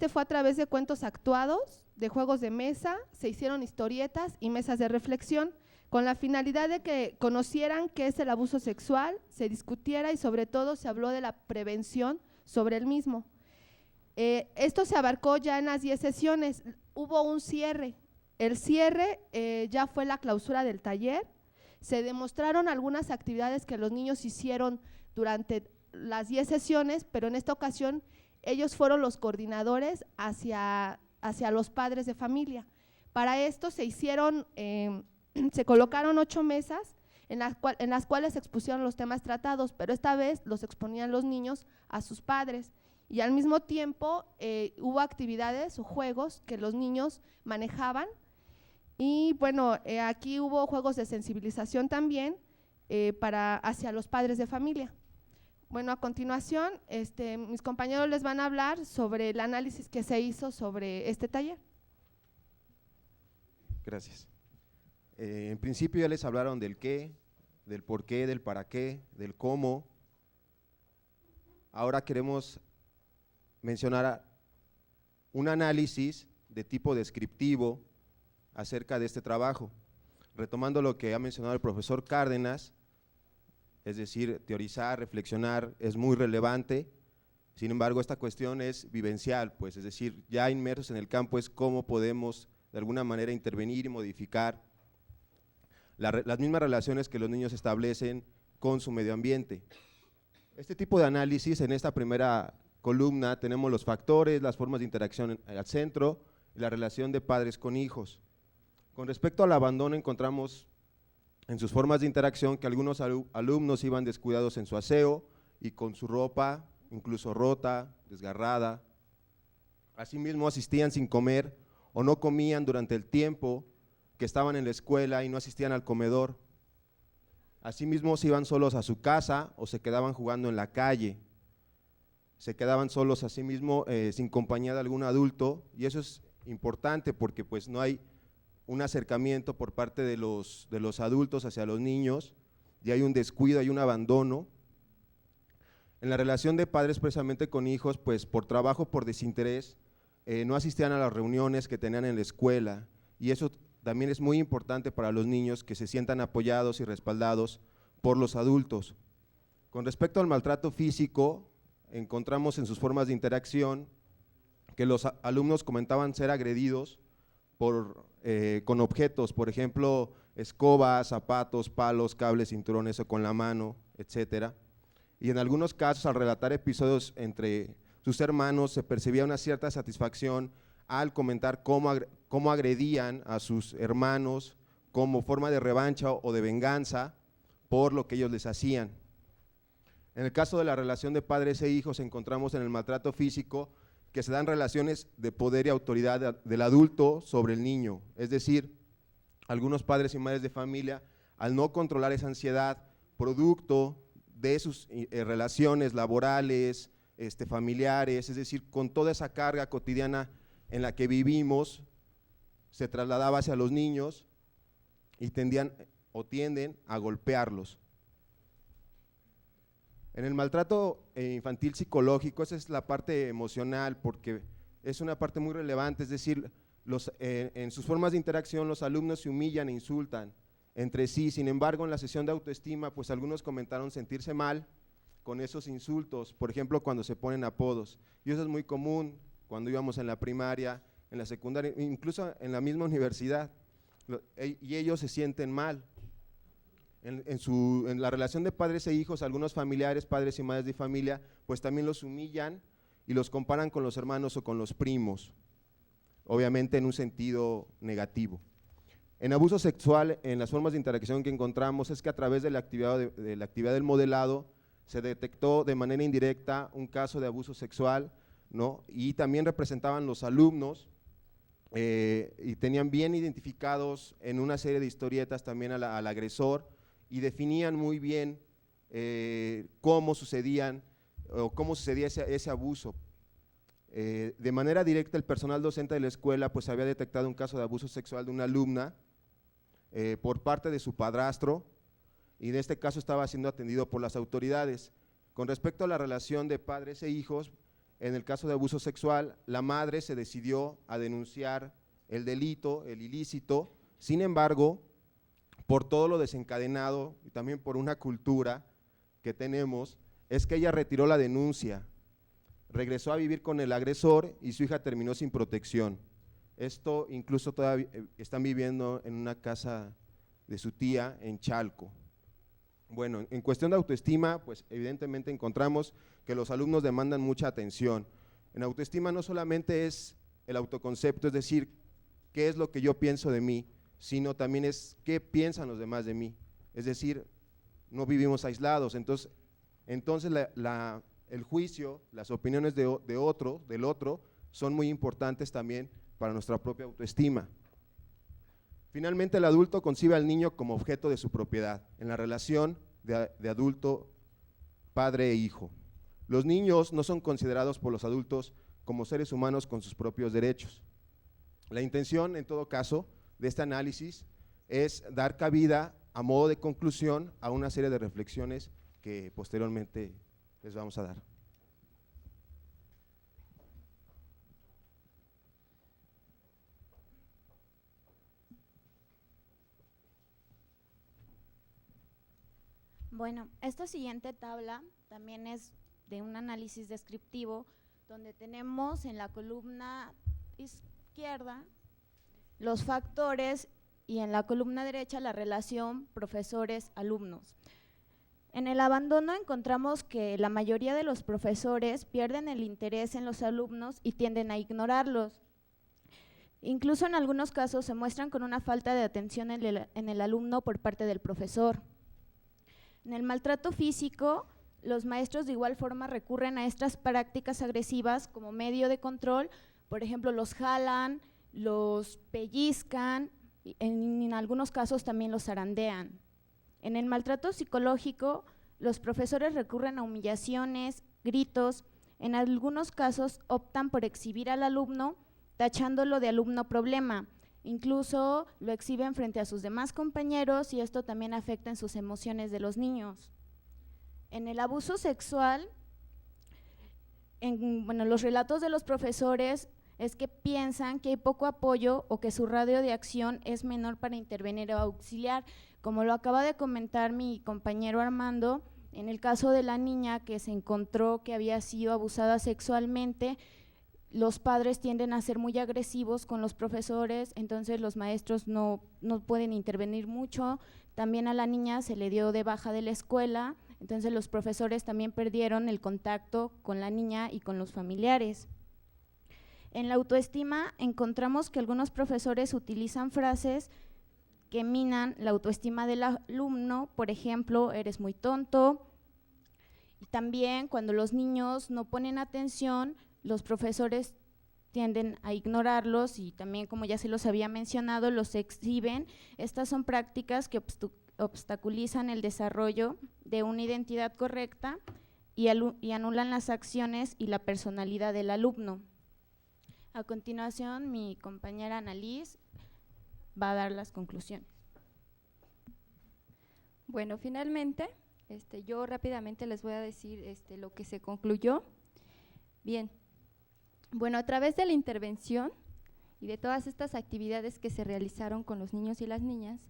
Fue a través de cuentos actuados, de juegos de mesa, se hicieron historietas y mesas de reflexión, con la finalidad de que conocieran qué es el abuso sexual, se discutiera y sobre todo se habló de la prevención sobre el mismo. Esto se abarcó ya en las 10 sesiones, hubo un cierre. El cierre ya fue la clausura del taller, se demostraron algunas actividades que los niños hicieron durante las 10 sesiones, pero en esta ocasión ellos fueron los coordinadores hacia los padres de familia. Para esto se colocaron 8 mesas en las cuales se expusieron los temas tratados, pero esta vez los exponían los niños a sus padres y al mismo tiempo hubo actividades o juegos que los niños manejaban y bueno, aquí hubo juegos de sensibilización también hacia los padres de familia. Bueno, a continuación mis compañeros les van a hablar sobre el análisis que se hizo sobre este taller. Gracias. En principio ya les hablaron del qué, del por qué, del para qué, del cómo. Ahora queremos mencionar un análisis de tipo descriptivo acerca de este trabajo. Retomando lo que ha mencionado el profesor Cárdenas, es decir, teorizar, reflexionar es muy relevante, sin embargo esta cuestión es vivencial, pues, es decir, ya inmersos en el campo es cómo podemos de alguna manera intervenir y modificar las mismas relaciones que los niños establecen con su medio ambiente. Este tipo de análisis, en esta primera columna tenemos los factores, las formas de interacción al centro y la relación de padres con hijos. Con respecto al abandono encontramos en sus formas de interacción que algunos alumnos iban descuidados en su aseo y con su ropa incluso rota, desgarrada. Asimismo asistían sin comer o no comían durante el tiempo que estaban en la escuela y no asistían al comedor. Asimismo se iban solos a su casa o se quedaban jugando en la calle. Se quedaban solos asimismo sin compañía de algún adulto y eso es importante porque pues no hay un acercamiento por parte de los adultos hacia los niños y hay un descuido, hay un abandono. En la relación de padres precisamente con hijos, pues por trabajo, por desinterés, no asistían a las reuniones que tenían en la escuela y eso también es muy importante para los niños que se sientan apoyados y respaldados por los adultos. Con respecto al maltrato físico, encontramos en sus formas de interacción que los alumnos comentaban ser agredidos con objetos, por ejemplo, escobas, zapatos, palos, cables, cinturones o con la mano, etcétera. Y en algunos casos, al relatar episodios entre sus hermanos, se percibía una cierta satisfacción al comentar cómo agredían a sus hermanos como forma de revancha o de venganza por lo que ellos les hacían. En el caso de la relación de padres e hijos, encontramos en el maltrato físico que se dan relaciones de poder y autoridad del adulto sobre el niño, es decir, algunos padres y madres de familia, al no controlar esa ansiedad, producto de sus relaciones laborales, familiares, es decir, con toda esa carga cotidiana en la que vivimos, se trasladaba hacia los niños y tienden a golpearlos. En el maltrato infantil psicológico, esa es la parte emocional, porque es una parte muy relevante, es decir, en sus formas de interacción los alumnos se humillan e insultan entre sí. Sin embargo, en la sesión de autoestima, pues algunos comentaron sentirse mal con esos insultos, por ejemplo, cuando se ponen apodos, y eso es muy común cuando íbamos en la primaria, en la secundaria, incluso en la misma universidad, y ellos se sienten mal. En la relación de padres e hijos, algunos familiares, padres y madres de familia, pues también los humillan y los comparan con los hermanos o con los primos, obviamente en un sentido negativo. En abuso sexual, en las formas de interacción que encontramos, es que a través de la actividad del modelado se detectó de manera indirecta un caso de abuso sexual, ¿no? Y también representaban los alumnos y tenían bien identificados en una serie de historietas también al agresor, y definían muy bien cómo sucedía ese abuso. De manera directa, el personal docente de la escuela pues había detectado un caso de abuso sexual de una alumna por parte de su padrastro, y en este caso estaba siendo atendido por las autoridades. Con respecto a la relación de padres e hijos, en el caso de abuso sexual, la madre se decidió a denunciar el delito, el ilícito. Sin embargo, por todo lo desencadenado y también por una cultura que tenemos, es que ella retiró la denuncia, regresó a vivir con el agresor y su hija terminó sin protección. Esto incluso todavía están viviendo en una casa de su tía en Chalco. Bueno, en cuestión de autoestima, pues evidentemente encontramos que los alumnos demandan mucha atención. En autoestima no solamente es el autoconcepto, es decir, qué es lo que yo pienso de mí, sino también es qué piensan los demás de mí. Es decir, no vivimos aislados, entonces el juicio, las opiniones del otro, son muy importantes también para nuestra propia autoestima. Finalmente, el adulto concibe al niño como objeto de su propiedad, en la relación de adulto, padre e hijo. Los niños no son considerados por los adultos como seres humanos con sus propios derechos. La intención, en todo caso, de este análisis es dar cabida, a modo de conclusión, a una serie de reflexiones que posteriormente les vamos a dar. Bueno, esta siguiente tabla también es de un análisis descriptivo, donde tenemos en la columna izquierda los factores y en la columna derecha la relación profesores-alumnos. En el abandono encontramos que la mayoría de los profesores pierden el interés en los alumnos y tienden a ignorarlos. Incluso en algunos casos se muestran con una falta de atención en el alumno por parte del profesor. En el maltrato físico, los maestros de igual forma recurren a estas prácticas agresivas como medio de control, por ejemplo, los jalan, los pellizcan, en algunos casos también los zarandean. En el maltrato psicológico, los profesores recurren a humillaciones, gritos, en algunos casos optan por exhibir al alumno, tachándolo de alumno problema. Incluso lo exhiben frente a sus demás compañeros y esto también afecta en sus emociones de los niños. En el abuso sexual, los relatos de los profesores es que piensan que hay poco apoyo o que su radio de acción es menor para intervenir o auxiliar. Como lo acaba de comentar mi compañero Armando, en el caso de la niña que se encontró que había sido abusada sexualmente, los padres tienden a ser muy agresivos con los profesores, entonces los maestros no pueden intervenir mucho. También a la niña se le dio de baja de la escuela, entonces los profesores también perdieron el contacto con la niña y con los familiares. En la autoestima encontramos que algunos profesores utilizan frases que minan la autoestima del alumno, por ejemplo, eres muy tonto. Y también cuando los niños no ponen atención, los profesores tienden a ignorarlos y también, como ya se los había mencionado, los exhiben. Estas son prácticas que obstaculizan el desarrollo de una identidad correcta y anulan las acciones y la personalidad del alumno. A continuación, mi compañera Annalise va a dar las conclusiones. Bueno, finalmente, yo rápidamente les voy a decir lo que se concluyó. Bien, bueno, a través de la intervención y de todas estas actividades que se realizaron con los niños y las niñas,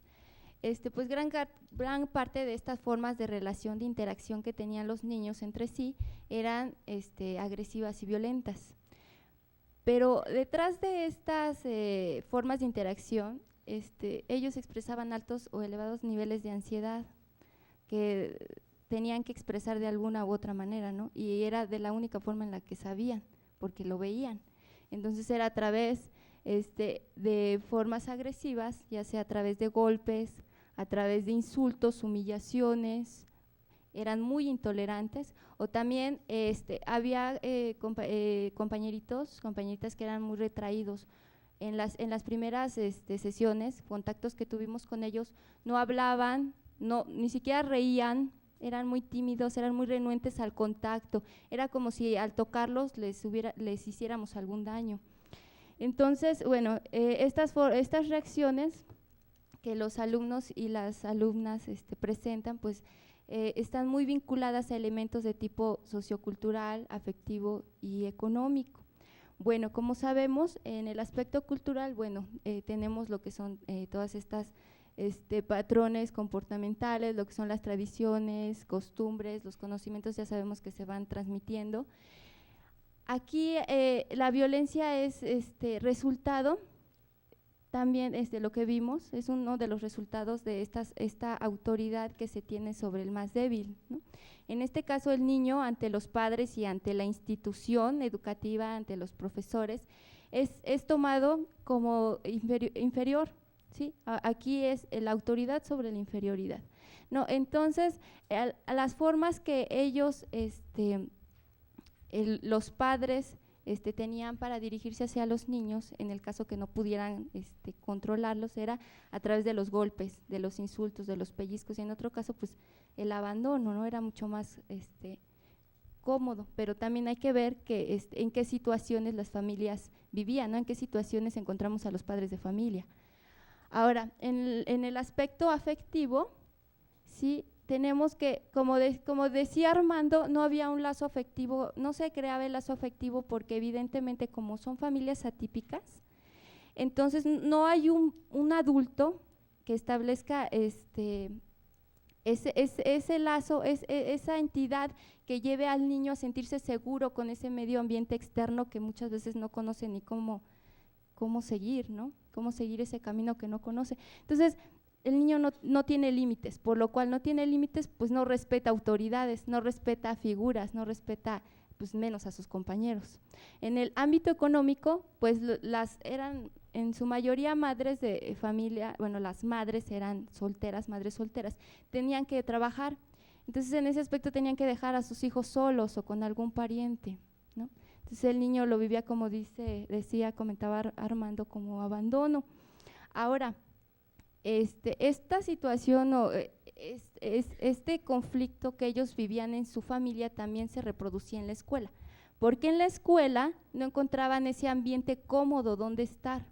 pues gran parte de estas formas de relación, de interacción que tenían los niños entre sí eran agresivas y violentas. Pero detrás de estas formas de interacción, ellos expresaban altos o elevados niveles de ansiedad que tenían que expresar de alguna u otra manera, ¿no? Y era de la única forma en la que sabían, porque lo veían. Entonces era a través de formas agresivas, ya sea a través de golpes, a través de insultos, humillaciones, eran muy intolerantes, o también había compañeritas que eran muy retraídos. En las primeras sesiones, contactos que tuvimos con ellos, no hablaban, ni siquiera reían, eran muy tímidos, eran muy renuentes al contacto, era como si al tocarlos les hiciéramos algún daño. Entonces, bueno, estas reacciones que los alumnos y las alumnas presentan, pues están muy vinculadas a elementos de tipo sociocultural, afectivo y económico. Bueno, como sabemos, en el aspecto cultural, bueno, tenemos lo que son todas estas patrones comportamentales, lo que son las tradiciones, costumbres, los conocimientos, ya sabemos que se van transmitiendo. Aquí la violencia es resultado, también lo que vimos, es uno de los resultados de esta autoridad que se tiene sobre el más débil, ¿no? En este caso, el niño ante los padres y ante la institución educativa, ante los profesores, es tomado como inferior, ¿sí? Aquí es la autoridad sobre la inferioridad, ¿no? Entonces, a las formas que ellos, los padres tenían para dirigirse hacia los niños, en el caso que no pudieran controlarlos, era a través de los golpes, de los insultos, de los pellizcos, y en otro caso pues el abandono, ¿no? Era mucho más cómodo, pero también hay que ver en qué situaciones las familias vivían, ¿no? En qué situaciones encontramos a los padres de familia. Ahora, en el aspecto afectivo, sí, tenemos que, como decía Armando, no había un lazo afectivo, no se creaba el lazo afectivo porque evidentemente como son familias atípicas, entonces no hay un adulto que establezca ese lazo, esa entidad que lleve al niño a sentirse seguro con ese medio ambiente externo que muchas veces no conoce ni cómo seguir, ¿no? Cómo seguir ese camino que no conoce. Entonces, el niño no tiene límites, por lo cual no tiene límites, pues no respeta autoridades, no respeta figuras, no respeta pues menos a sus compañeros. En el ámbito económico, pues eran en su mayoría madres de familia, bueno, las madres eran solteras, madres solteras, tenían que trabajar, entonces en ese aspecto tenían que dejar a sus hijos solos o con algún pariente, ¿no? Entonces el niño lo vivía como comentaba Armando, como abandono. Ahora, esta situación o este conflicto que ellos vivían en su familia también se reproducía en la escuela, porque en la escuela no encontraban ese ambiente cómodo donde estar,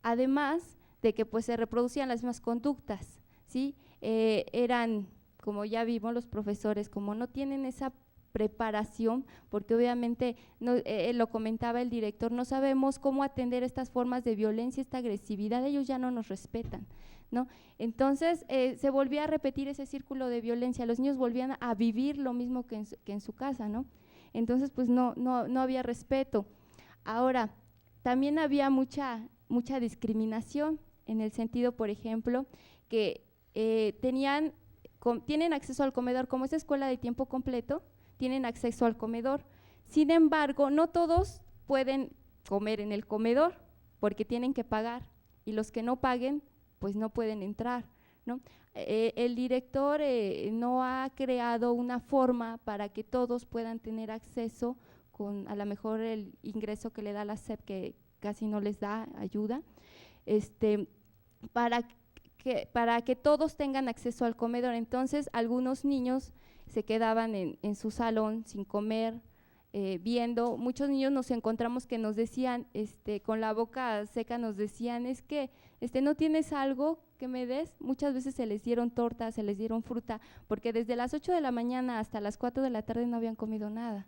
además de que pues se reproducían las mismas conductas, ¿sí? Eran, como ya vimos los profesores, como no tienen esa preparación, porque obviamente, lo comentaba el director, no sabemos cómo atender estas formas de violencia, esta agresividad, ellos ya no nos respetan, ¿no? Entonces, se volvía a repetir ese círculo de violencia, los niños volvían a vivir lo mismo que en su casa, ¿no? Entonces, pues no había respeto. Ahora, también había mucha discriminación, en el sentido, por ejemplo, que tienen acceso al comedor, como es escuela de tiempo completo, tienen acceso al comedor. Sin embargo, no todos pueden comer en el comedor porque tienen que pagar y los que no paguen pues no pueden entrar, ¿no? El director no ha creado una forma para que todos puedan tener acceso con a lo mejor el ingreso que le da la SEP, que casi no les da ayuda, para para que todos tengan acceso al comedor. Entonces, algunos niños se quedaban en su salón sin comer, viendo. Muchos niños nos encontramos que nos decían, con la boca seca, nos decían, es que no tienes algo que me des. Muchas veces se les dieron tortas, se les dieron fruta, porque desde las 8 de la mañana hasta las 4 de la tarde no habían comido nada,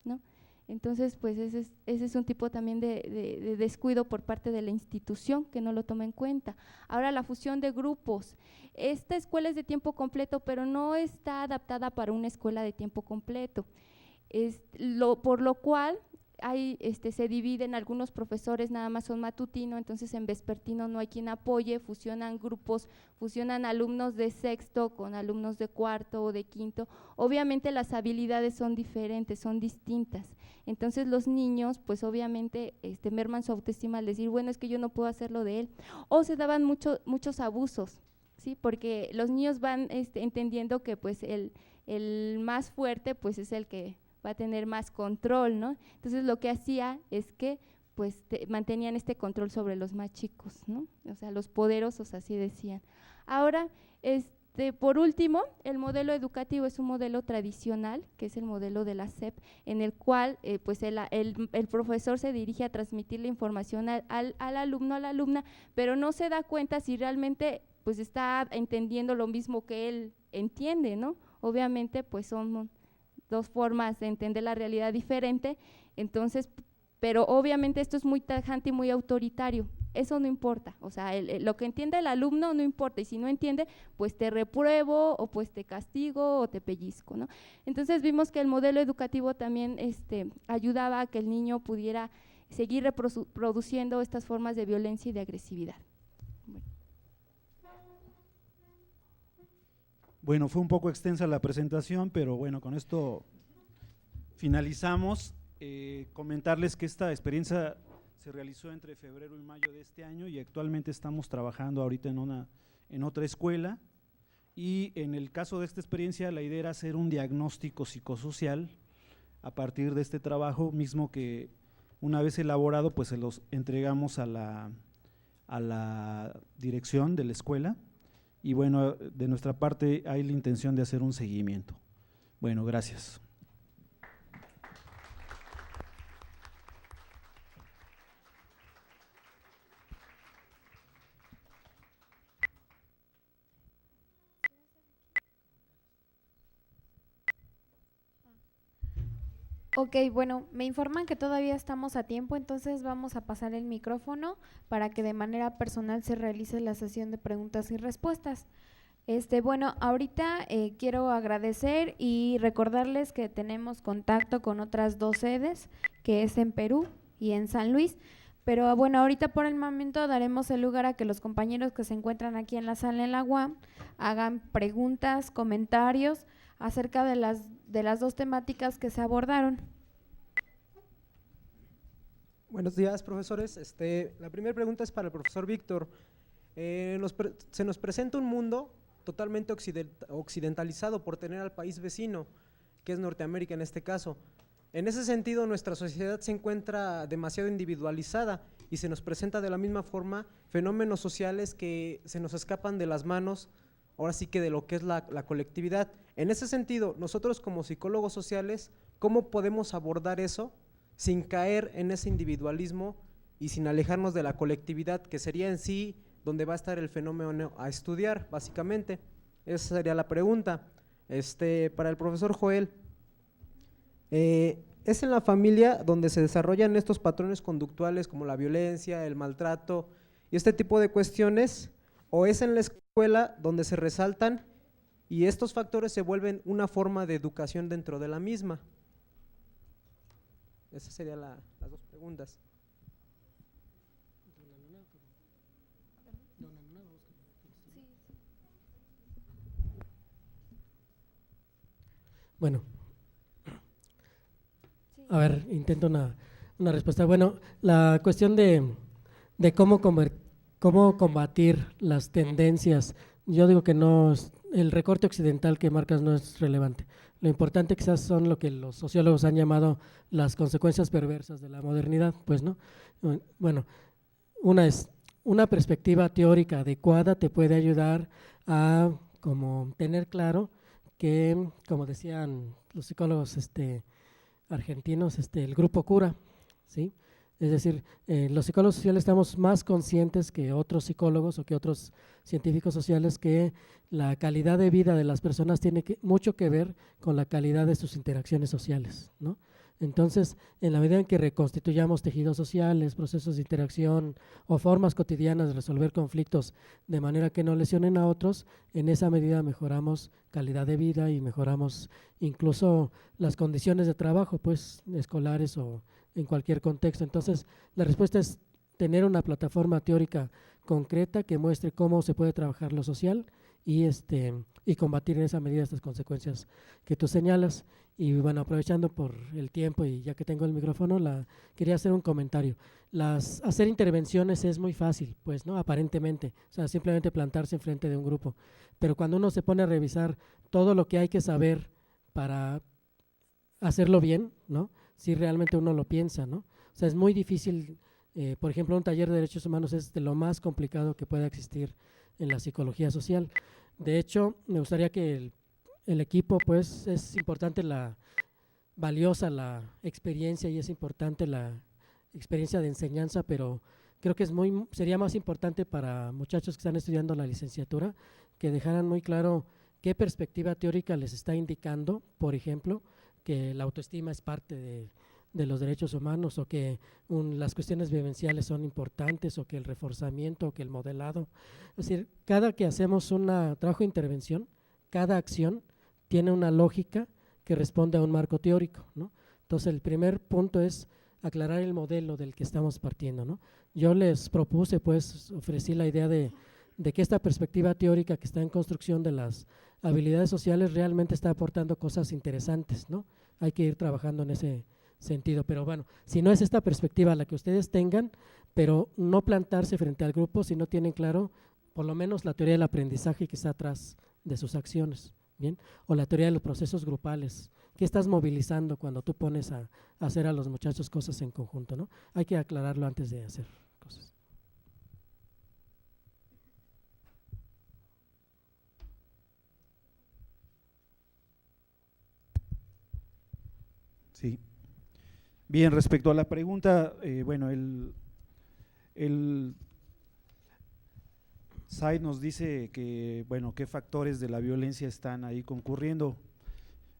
¿no? Entonces, pues ese es un tipo también de descuido por parte de la institución que no lo toma en cuenta. Ahora, la fusión de grupos. Esta escuela es de tiempo completo, pero no está adaptada para una escuela de tiempo completo. Por lo cual se dividen, algunos profesores nada más son matutino, entonces en vespertino no hay quien apoye, fusionan grupos, fusionan alumnos de sexto con alumnos de cuarto o de quinto. Obviamente las habilidades son diferentes, son distintas, entonces los niños pues obviamente merman su autoestima al decir, bueno, es que yo no puedo hacer lo de él, o se daban muchos abusos, ¿sí? Porque los niños van entendiendo que pues el más fuerte pues es el que va a tener más control, ¿no? Entonces lo que hacía es que pues mantenían este control sobre los más chicos, ¿no? O sea, los poderosos, así decían. Ahora, por último, el modelo educativo es un modelo tradicional, que es el modelo de la SEP, en el cual pues el profesor se dirige a transmitir la información al alumno, a la alumna, pero no se da cuenta si realmente pues está entendiendo lo mismo que él entiende, ¿no? Obviamente pues son dos formas de entender la realidad diferente, entonces, pero obviamente esto es muy tajante y muy autoritario, eso no importa, o sea, lo que entiende el alumno no importa, y si no entiende, pues te repruebo, o pues te castigo, o te pellizco, ¿no? Entonces vimos que el modelo educativo también ayudaba a que el niño pudiera seguir reproduciendo estas formas de violencia y de agresividad. Bueno, fue un poco extensa la presentación, pero bueno, con esto finalizamos. Comentarles que esta experiencia se realizó entre febrero y mayo de este año y actualmente estamos trabajando ahorita en otra escuela, y en el caso de esta experiencia la idea era hacer un diagnóstico psicosocial a partir de este trabajo mismo, que una vez elaborado pues se los entregamos a la dirección de la escuela. Y bueno, de nuestra parte hay la intención de hacer un seguimiento. Bueno, gracias. Ok, bueno, me informan que todavía estamos a tiempo, entonces vamos a pasar el micrófono para que de manera personal se realice la sesión de preguntas y respuestas. Bueno, ahorita quiero agradecer y recordarles que tenemos contacto con otras 2 sedes, que es en Perú y en San Luis, pero bueno, ahorita por el momento daremos el lugar a que los compañeros que se encuentran aquí en la sala en la UAM hagan preguntas, comentarios acerca de las 2 temáticas que se abordaron. Buenos días, profesores. La primera pregunta es para el profesor Víctor. Se nos presenta un mundo totalmente occidentalizado por tener al país vecino, que es Norteamérica en este caso. En ese sentido, nuestra sociedad se encuentra demasiado individualizada y se nos presenta de la misma forma fenómenos sociales que se nos escapan de las manos, ahora sí que de lo que es la colectividad. En ese sentido, nosotros como psicólogos sociales, ¿cómo podemos abordar eso sin caer en ese individualismo y sin alejarnos de la colectividad, que sería en sí donde va a estar el fenómeno a estudiar, básicamente? Esa sería la pregunta. Para el profesor Joel, ¿es en la familia donde se desarrollan estos patrones conductuales como la violencia, el maltrato y este tipo de cuestiones, o es en la escuela donde se resaltan y estos factores se vuelven una forma de educación dentro de la misma? Esas serían las 2 preguntas. Bueno, a ver, intento una respuesta. Bueno, la cuestión de cómo combatir las tendencias, yo digo que no, el recorte occidental que marcas no es relevante. Lo importante quizás son lo que los sociólogos han llamado las consecuencias perversas de la modernidad, pues, ¿no? Bueno, una es una perspectiva teórica adecuada te puede ayudar a como tener claro que, como decían los psicólogos argentinos, el grupo cura, ¿sí? Es decir, los psicólogos sociales estamos más conscientes que otros psicólogos o que otros científicos sociales que la calidad de vida de las personas tiene mucho que ver con la calidad de sus interacciones sociales, ¿no? Entonces, en la medida en que reconstituyamos tejidos sociales, procesos de interacción o formas cotidianas de resolver conflictos de manera que no lesionen a otros, en esa medida mejoramos calidad de vida y mejoramos incluso las condiciones de trabajo, pues escolares o en cualquier contexto. Entonces, la respuesta es tener una plataforma teórica concreta que muestre cómo se puede trabajar lo social y combatir en esa medida estas consecuencias que tú señalas. Y bueno, aprovechando por el tiempo y ya que tengo el micrófono, quería hacer un comentario. Hacer intervenciones es muy fácil, pues, ¿no? Aparentemente, o sea, simplemente plantarse enfrente de un grupo. Pero cuando uno se pone a revisar todo lo que hay que saber para hacerlo bien, ¿no? Si realmente uno lo piensa, ¿no? O sea, es muy difícil, por ejemplo, un taller de derechos humanos es de lo más complicado que pueda existir en la psicología social. De hecho, me gustaría que el equipo, pues, es importante valiosa la experiencia y es importante la experiencia de enseñanza, pero creo que sería más importante para muchachos que están estudiando la licenciatura que dejaran muy claro qué perspectiva teórica les está indicando, por ejemplo, que la autoestima es parte de los derechos humanos o que las cuestiones vivenciales son importantes o que el reforzamiento o que el modelado. Es decir, cada que hacemos un trabajo de intervención, cada acción tiene una lógica que responde a un marco teórico, ¿no? Entonces, el primer punto es aclarar el modelo del que estamos partiendo, ¿no? Yo les propuse, pues, ofrecí la idea de que esta perspectiva teórica que está en construcción de las habilidades sociales realmente está aportando cosas interesantes, ¿no? Hay que ir trabajando en ese sentido, pero bueno, si no es esta perspectiva la que ustedes tengan, pero no plantarse frente al grupo si no tienen claro por lo menos la teoría del aprendizaje que está atrás de sus acciones, ¿bien? O la teoría de los procesos grupales. ¿Qué estás movilizando cuando tú pones a hacer a los muchachos cosas en conjunto, ¿no? Hay que aclararlo antes de hacer cosas. Sí. Bien, respecto a la pregunta, bueno, el SAID nos dice que, bueno, qué factores de la violencia están ahí concurriendo.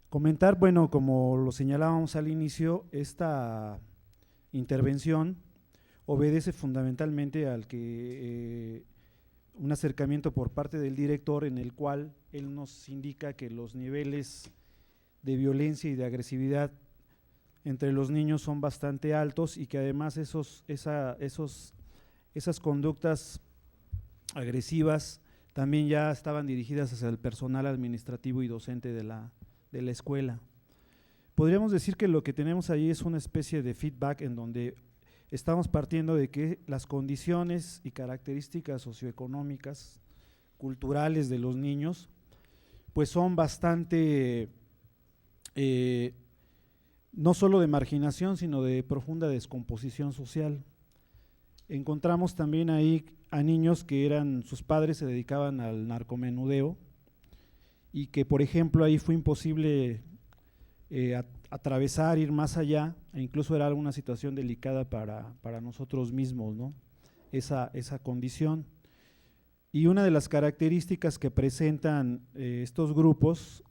Comentar, bueno, como lo señalábamos al inicio, esta intervención obedece fundamentalmente al que un acercamiento por parte del director en el cual él nos indica que los niveles de violencia y de agresividad entre los niños son bastante altos y que además esas conductas agresivas también ya estaban dirigidas hacia el personal administrativo y docente de la escuela. Podríamos decir que lo que tenemos ahí es una especie de feedback en donde estamos partiendo de que las condiciones y características socioeconómicas, culturales de los niños, pues son bastante, no solo de marginación, sino de profunda descomposición social. Encontramos también ahí a niños que sus padres se dedicaban al narcomenudeo y que, por ejemplo, ahí fue imposible atravesar, ir más allá, e incluso era alguna situación delicada para nosotros mismos, ¿no? Esa condición. Y una de las características que presentan estos grupos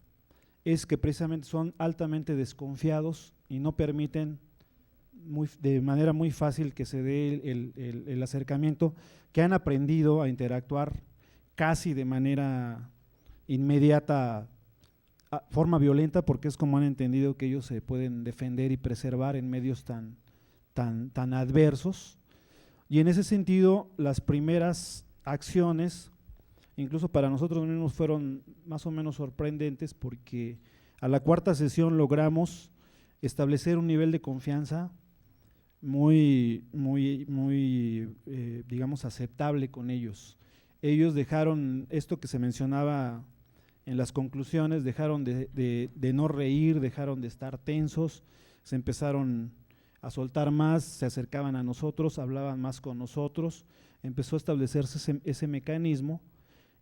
es que precisamente son altamente desconfiados y no permiten de manera muy fácil que se dé el acercamiento, que han aprendido a interactuar casi de manera inmediata, forma violenta, porque es como han entendido que ellos se pueden defender y preservar en medios tan adversos. Y en ese sentido, las primeras acciones, incluso para nosotros mismos, fueron más o menos sorprendentes, porque a la cuarta sesión logramos establecer un nivel de confianza muy digamos, aceptable con ellos. Ellos dejaron esto que se mencionaba en las conclusiones, dejaron de no reír, dejaron de estar tensos, se empezaron a soltar más, se acercaban a nosotros, hablaban más con nosotros, empezó a establecerse ese mecanismo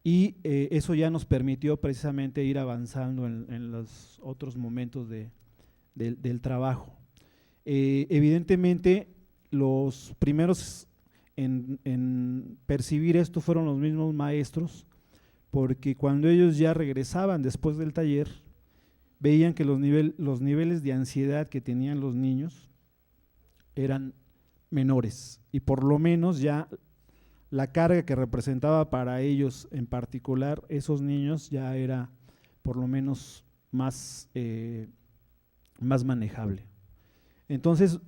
y eso ya nos permitió precisamente ir avanzando en los otros momentos del trabajo. Evidentemente, los primeros en percibir esto fueron los mismos maestros, porque cuando ellos ya regresaban después del taller, veían que los niveles de ansiedad que tenían los niños eran menores y por lo menos ya la carga que representaba para ellos en particular, esos niños, ya era por lo menos más manejable. Entonces,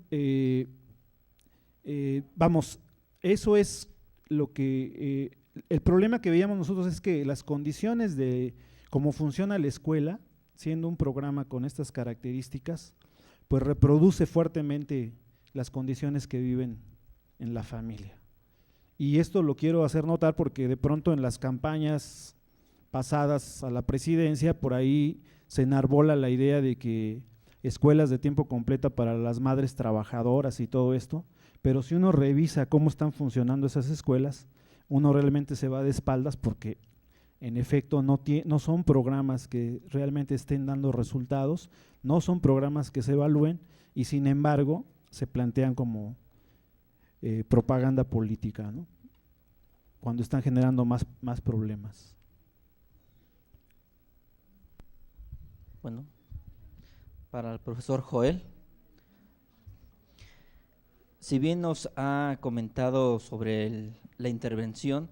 vamos, eso es lo que… el problema que veíamos nosotros es que las condiciones de cómo funciona la escuela, siendo un programa con estas características, pues reproduce fuertemente las condiciones que viven en la familia. Y esto lo quiero hacer notar porque de pronto en las campañas pasadas a la presidencia, por ahí se enarbola la idea de que escuelas de tiempo completo para las madres trabajadoras y todo esto, pero si uno revisa cómo están funcionando esas escuelas, uno realmente se va de espaldas porque en efecto no son programas que realmente estén dando resultados, no son programas que se evalúen y sin embargo se plantean como propaganda política, ¿no? Cuando están generando más problemas. Bueno, para el profesor Joel, si bien nos ha comentado sobre la intervención,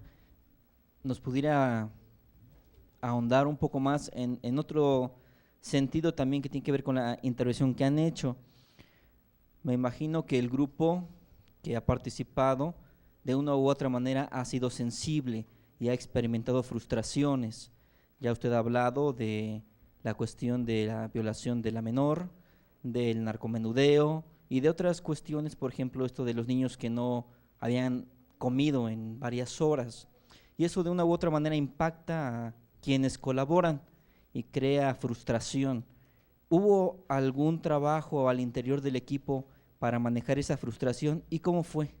nos pudiera ahondar un poco más en otro sentido también que tiene que ver con la intervención que han hecho. Me imagino que el grupo que ha participado de una u otra manera ha sido sensible y ha experimentado frustraciones. Ya usted ha hablado de la cuestión de la violación de la menor, del narcomenudeo y de otras cuestiones, por ejemplo, esto de los niños que no habían comido en varias horas. Y eso de una u otra manera impacta a quienes colaboran y crea frustración. ¿Hubo algún trabajo al interior del equipo para manejar esa frustración y cómo fue?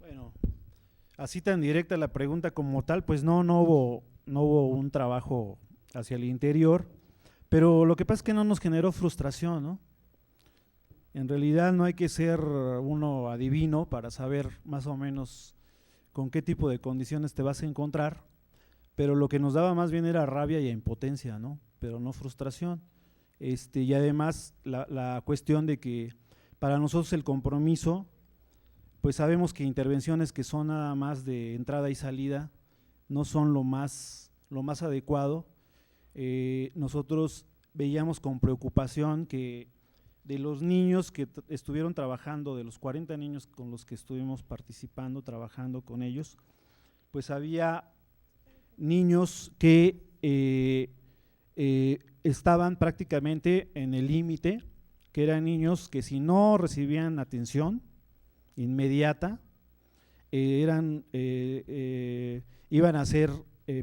Bueno, así tan directa la pregunta como tal, pues no hubo un trabajo hacia el interior, pero lo que pasa es que no nos generó frustración, ¿no? En realidad no hay que ser uno adivino para saber más o menos con qué tipo de condiciones te vas a encontrar, pero lo que nos daba más bien era rabia y impotencia, ¿no? Pero no frustración. Y además la cuestión de que para nosotros el compromiso, pues sabemos que intervenciones que son nada más de entrada y salida no son lo más adecuado. Nosotros veíamos con preocupación que de los niños que estuvieron trabajando, de los 40 niños con los que estuvimos participando, trabajando con ellos, pues había niños que estaban prácticamente en el límite, que eran niños que si no recibían atención inmediata, iban a ser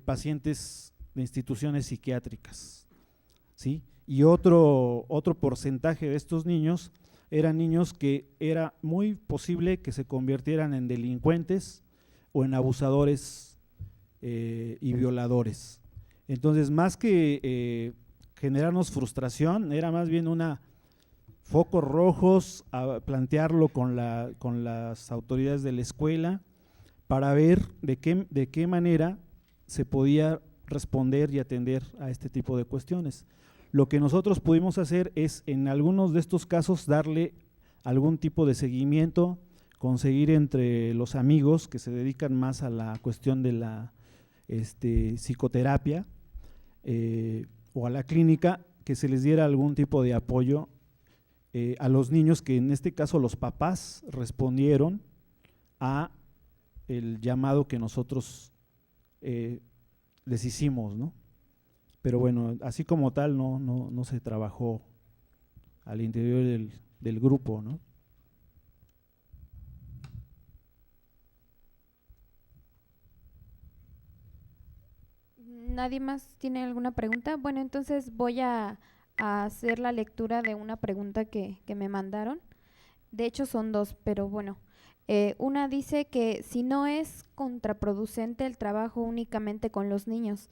pacientes de instituciones psiquiátricas, ¿sí? Y otro porcentaje de estos niños eran niños que era muy posible que se convirtieran en delincuentes o en abusadores y violadores. Entonces, más que generarnos frustración, era más bien focos rojos a plantearlo con las autoridades de la escuela para ver de qué manera se podía responder y atender a este tipo de cuestiones. Lo que nosotros pudimos hacer es, en algunos de estos casos, darle algún tipo de seguimiento, conseguir entre los amigos que se dedican más a la cuestión de la psicoterapia o a la clínica, que se les diera algún tipo de apoyo a los niños, que en este caso los papás respondieron a el llamado que nosotros les hicimos, ¿no? Pero bueno, así como tal no se trabajó al interior del grupo, ¿no? ¿Nadie más tiene alguna pregunta? Bueno, entonces voy a hacer la lectura de una pregunta que me mandaron. De hecho son dos, pero bueno. Una dice que si no es contraproducente el trabajo únicamente con los niños,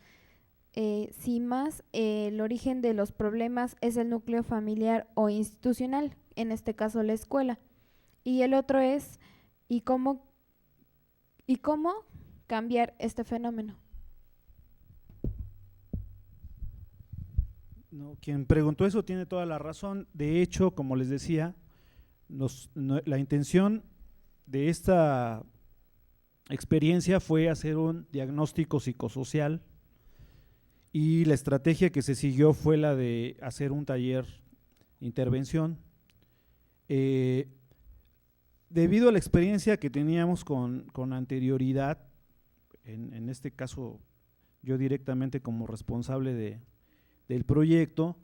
si más el origen de los problemas es el núcleo familiar o institucional, en este caso la escuela. Y el otro es, ¿y cómo cambiar este fenómeno? No, quien preguntó eso tiene toda la razón. De hecho, como les decía, la intención de esta experiencia fue hacer un diagnóstico psicosocial y la estrategia que se siguió fue la de hacer un taller intervención. Debido a la experiencia que teníamos con anterioridad, en este caso yo directamente como responsable del proyecto,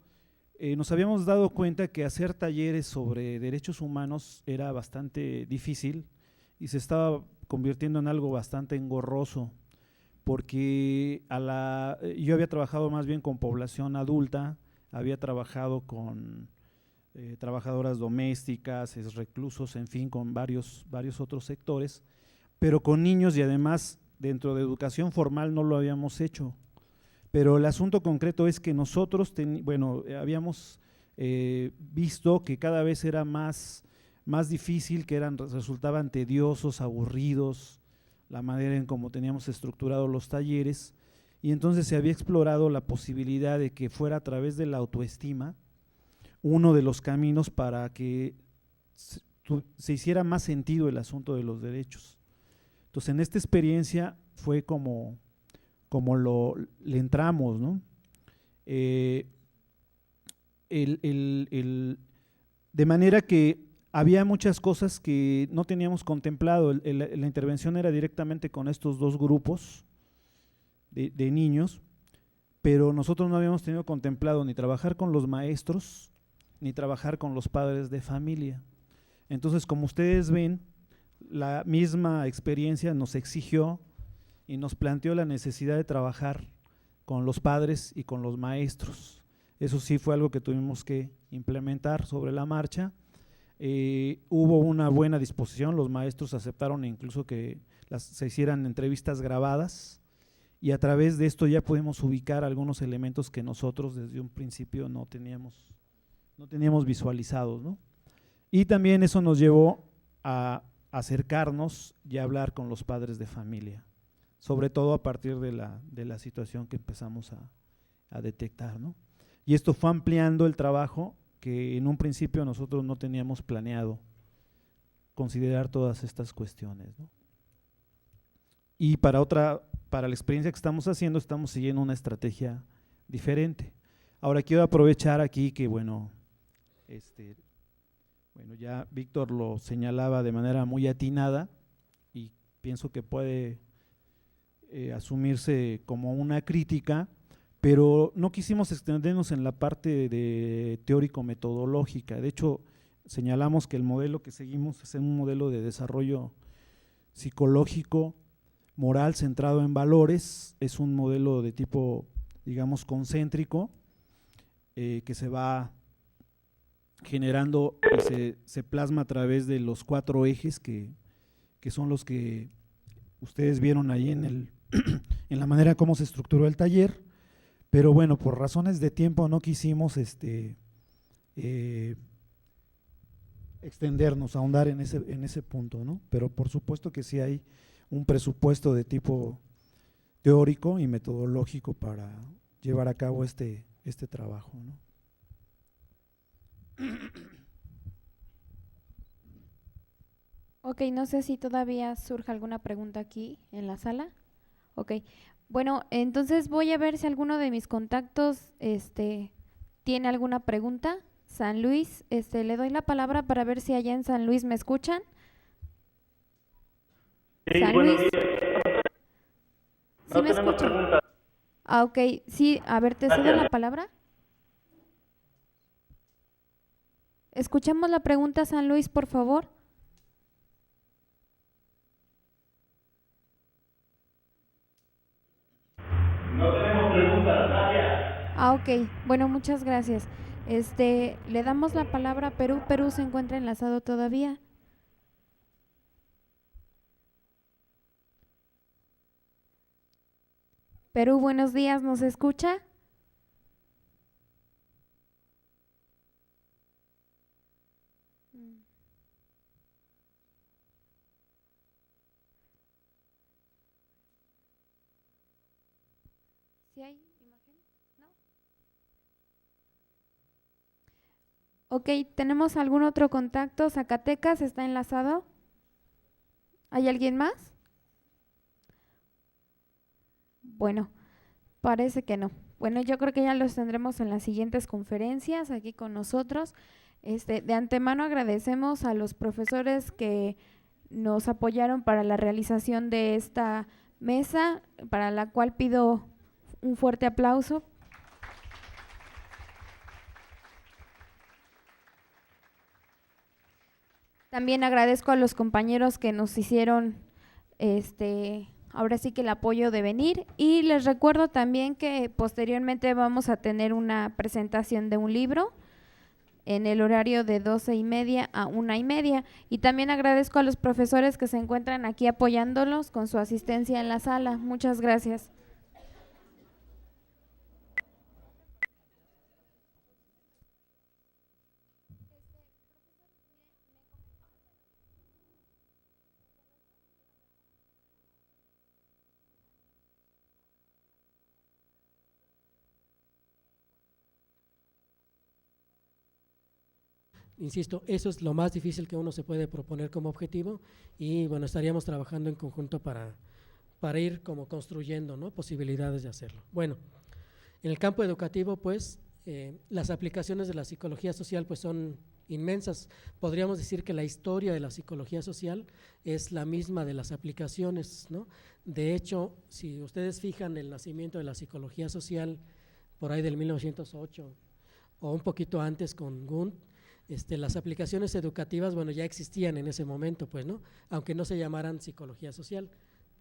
nos habíamos dado cuenta que hacer talleres sobre derechos humanos era bastante difícil y se estaba convirtiendo en algo bastante engorroso, porque yo había trabajado más bien con población adulta, había trabajado con trabajadoras domésticas, reclusos, en fin, con varios otros sectores, pero con niños, y además dentro de educación formal no lo habíamos hecho. Pero el asunto concreto es que nosotros habíamos visto que cada vez era más difícil, que resultaban tediosos, aburridos, la manera en cómo teníamos estructurados los talleres, y entonces se había explorado la posibilidad de que fuera a través de la autoestima uno de los caminos para que se hiciera más sentido el asunto de los derechos. Entonces, en esta experiencia fue como le entramos, ¿no? De manera que había muchas cosas que no teníamos contemplado. La intervención era directamente con estos dos grupos de niños, pero nosotros no habíamos tenido contemplado ni trabajar con los maestros, ni trabajar con los padres de familia. Entonces, como ustedes ven, la misma experiencia nos exigió y nos planteó la necesidad de trabajar con los padres y con los maestros. Eso sí fue algo que tuvimos que implementar sobre la marcha. Hubo una buena disposición, los maestros aceptaron incluso que se hicieran entrevistas grabadas, y a través de esto ya podemos ubicar algunos elementos que nosotros desde un principio no teníamos visualizados, ¿no? Y también eso nos llevó a acercarnos y a hablar con los padres de familia, sobre todo a partir de la situación que empezamos a detectar, ¿no? Y esto fue ampliando el trabajo que en un principio nosotros no teníamos planeado considerar todas estas cuestiones, ¿no? Y para la experiencia que estamos haciendo, estamos siguiendo una estrategia diferente. Ahora quiero aprovechar aquí que ya Víctor lo señalaba de manera muy atinada y pienso que puede asumirse como una crítica, pero no quisimos extendernos en la parte de teórico-metodológica. De hecho, señalamos que el modelo que seguimos es un modelo de desarrollo psicológico, moral, centrado en valores. Es un modelo de tipo, digamos, concéntrico, que se va generando y se plasma a través de los 4 ejes que son los que ustedes vieron ahí en la manera como se estructuró el taller. Pero bueno, por razones de tiempo no quisimos extendernos, ahondar en ese punto, ¿no? Pero por supuesto que sí hay un presupuesto de tipo teórico y metodológico para llevar a cabo este trabajo, ¿no? Ok, no sé si todavía surge alguna pregunta aquí en la sala. Ok, bueno, entonces voy a ver si alguno de mis contactos tiene alguna pregunta. San Luis, le doy la palabra para ver si allá en San Luis me escuchan. Sí, San buenos Luis. días. ¿Sí No me tenemos escuchan? preguntas. Ah, ok, sí, a ver, te cedo Gracias. la palabra. Escuchamos la pregunta, San Luis, por favor. No tenemos Ok, bueno, muchas gracias. Le damos la palabra a Perú. Perú se encuentra enlazado todavía. Perú, buenos días, ¿nos escucha? ¿Sí hay imagen? ¿No? Ok, ¿tenemos algún otro contacto? ¿Zacatecas está enlazado? ¿Hay alguien más? Bueno, parece que no. Bueno, yo creo que ya los tendremos en las siguientes conferencias aquí con nosotros. De antemano agradecemos a los profesores que nos apoyaron para la realización de esta mesa, para la cual pido un fuerte aplauso. También agradezco a los compañeros que nos hicieron ahora sí que el apoyo de venir, y les recuerdo también que posteriormente vamos a tener una presentación de un libro en el horario de 12:30 a 1:30, y también agradezco a los profesores que se encuentran aquí apoyándolos con su asistencia en la sala. Muchas gracias. Insisto, eso es lo más difícil que uno se puede proponer como objetivo, y bueno, estaríamos trabajando en conjunto para ir como construyendo, ¿no?, posibilidades de hacerlo. Bueno, en el campo educativo, pues, las aplicaciones de la psicología social pues son inmensas. Podríamos decir que la historia de la psicología social es la misma de las aplicaciones, ¿no? De hecho, si ustedes fijan el nacimiento de la psicología social por ahí del 1908 o un poquito antes con Wundt, las aplicaciones educativas, bueno, ya existían en ese momento, pues, ¿no? Aunque no se llamaran psicología social.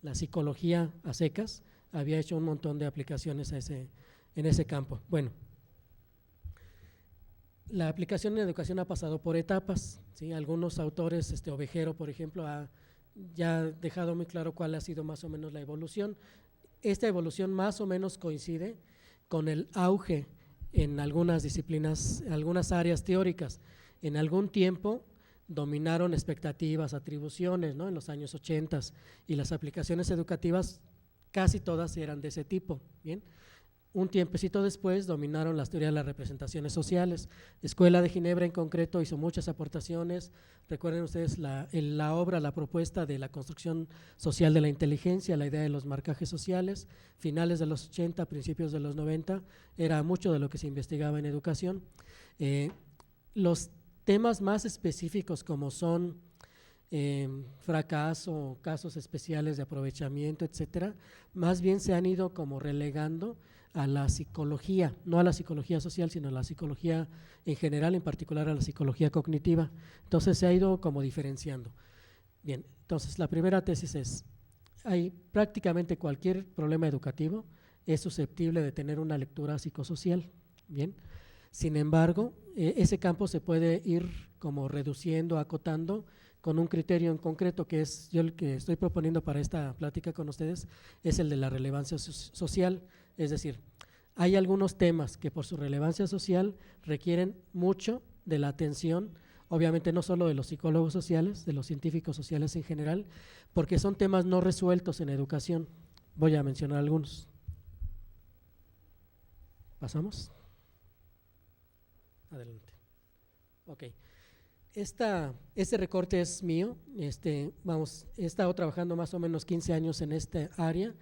La psicología a secas había hecho un montón de aplicaciones en ese campo. Bueno, la aplicación en educación ha pasado por etapas, ¿sí? Algunos autores, Ovejero, por ejemplo, ha ya dejado muy claro cuál ha sido más o menos la evolución. Esta evolución más o menos coincide con el auge en algunas disciplinas, algunas áreas teóricas. En algún tiempo dominaron expectativas, atribuciones, ¿no?, en los años 80, y las aplicaciones educativas casi todas eran de ese tipo, ¿bien? Un tiempecito después dominaron las teorías de las representaciones sociales. Escuela de Ginebra en concreto hizo muchas aportaciones. Recuerden ustedes la obra, la propuesta de la construcción social de la inteligencia, la idea de los marcajes sociales, finales de los 80, principios de los 90, era mucho de lo que se investigaba en educación. Los temas más específicos como son fracaso, casos especiales de aprovechamiento, etcétera, más bien se han ido como relegando a la psicología, no a la psicología social, sino a la psicología en general, en particular a la psicología cognitiva. Entonces se ha ido como diferenciando. Bien, entonces la primera tesis es, hay prácticamente cualquier problema educativo es susceptible de tener una lectura psicosocial. Bien, sin embargo, ese campo se puede ir como reduciendo, acotando con un criterio en concreto, que es yo el que estoy proponiendo para esta plática con ustedes, es el de la relevancia social. Es decir, hay algunos temas que por su relevancia social requieren mucho de la atención, obviamente no solo de los psicólogos sociales, de los científicos sociales en general, porque son temas no resueltos en educación. Voy a mencionar algunos. ¿Pasamos? Adelante. Ok. Este recorte es mío. He estado trabajando más o menos 15 años en esta área.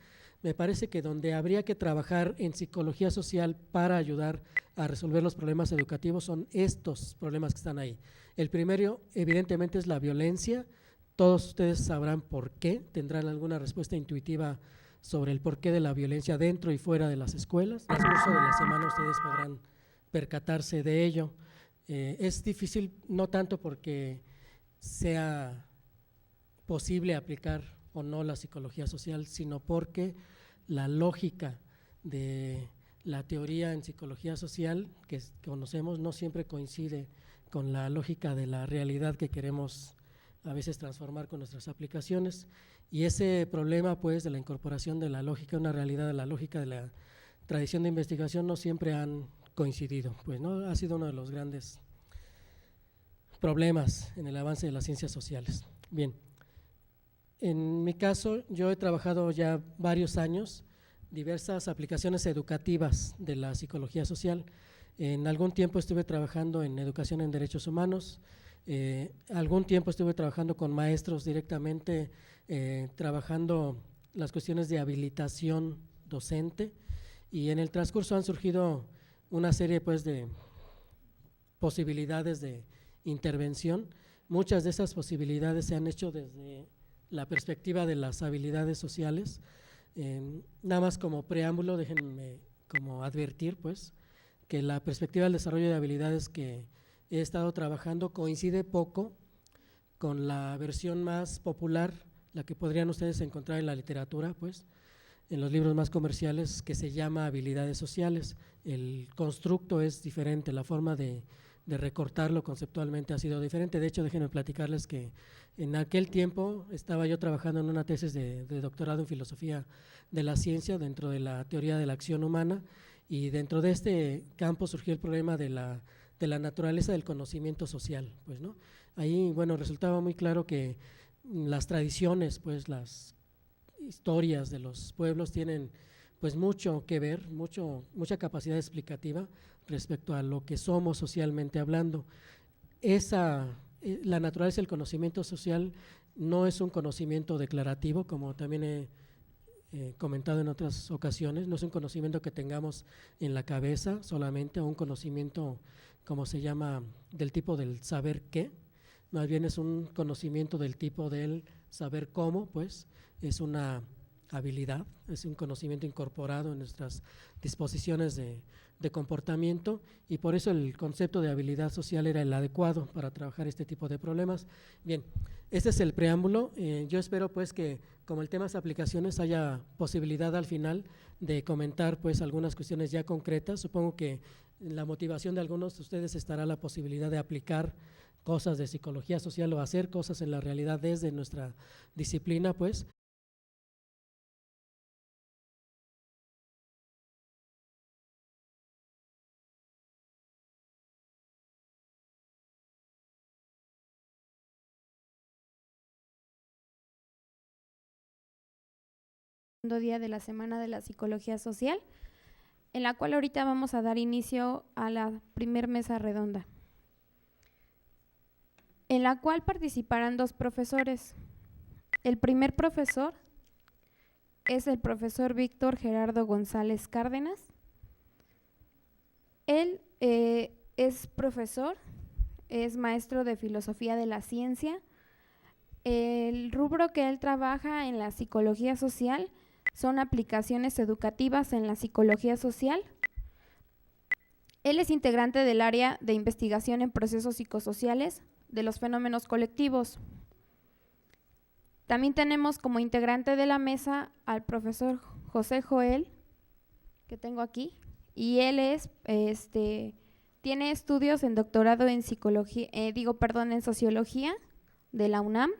Me parece que donde habría que trabajar en psicología social para ayudar a resolver los problemas educativos son estos problemas que están ahí. El primero, evidentemente, es la violencia. Todos ustedes sabrán por qué, tendrán alguna respuesta intuitiva sobre el porqué de la violencia dentro y fuera de las escuelas. En el curso de la semana ustedes podrán percatarse de ello. Es difícil, no tanto porque sea posible aplicar o no la psicología social, sino porque la lógica de la teoría en psicología social que conocemos no siempre coincide con la lógica de la realidad que queremos a veces transformar con nuestras aplicaciones, y ese problema pues de la incorporación de la lógica a una realidad, de la lógica de la tradición de investigación no siempre han coincidido, pues no ha sido uno de los grandes problemas en el avance de las ciencias sociales. Bien, en mi caso yo he trabajado ya varios años diversas aplicaciones educativas de la psicología social. En algún tiempo estuve trabajando en educación en derechos humanos, algún tiempo estuve trabajando con maestros directamente, trabajando las cuestiones de habilitación docente, y en el transcurso han surgido una serie pues de posibilidades de intervención. Muchas de esas posibilidades se han hecho desde la perspectiva de las habilidades sociales. Nada más como preámbulo, déjenme como advertir pues que la perspectiva del desarrollo de habilidades que he estado trabajando coincide poco con la versión más popular, la que podrían ustedes encontrar en la literatura, pues, en los libros más comerciales, que se llama habilidades sociales. El constructo es diferente, la forma de recortarlo conceptualmente ha sido diferente. De hecho, déjenme platicarles que en aquel tiempo estaba yo trabajando en una tesis de doctorado en filosofía de la ciencia dentro de la teoría de la acción humana, y dentro de este campo surgió el problema de la naturaleza del conocimiento social, pues, ¿no? Ahí, bueno, resultaba muy claro que las tradiciones, pues las historias de los pueblos tienen pues mucho que ver, mucha capacidad explicativa respecto a lo que somos socialmente hablando. La naturaleza del conocimiento social no es un conocimiento declarativo, como también he comentado en otras ocasiones, no es un conocimiento que tengamos en la cabeza solamente, o un conocimiento, como se llama, del tipo del saber qué, más bien es un conocimiento del tipo del saber cómo, pues es una habilidad, es un conocimiento incorporado en nuestras disposiciones de comportamiento, y por eso el concepto de habilidad social era el adecuado para trabajar este tipo de problemas. Bien, este es el preámbulo. Yo espero pues que, como el tema es aplicaciones, haya posibilidad al final de comentar pues algunas cuestiones ya concretas. Supongo que en la motivación de algunos de ustedes estará la posibilidad de aplicar cosas de psicología social o hacer cosas en la realidad desde nuestra disciplina, pues. Día de la Semana de la Psicología Social, en la cual ahorita vamos a dar inicio a la primer mesa redonda, en la cual participarán 2 profesores. El primer profesor es el profesor Víctor Gerardo González Cárdenas. Él es profesor, es maestro de filosofía de la ciencia. El rubro que él trabaja en la psicología social son aplicaciones educativas en la psicología social. Él es integrante del área de investigación en procesos psicosociales de los fenómenos colectivos. También tenemos como integrante de la mesa al profesor José Joel, que tengo aquí, y él tiene estudios en doctorado en en sociología de la UNAM.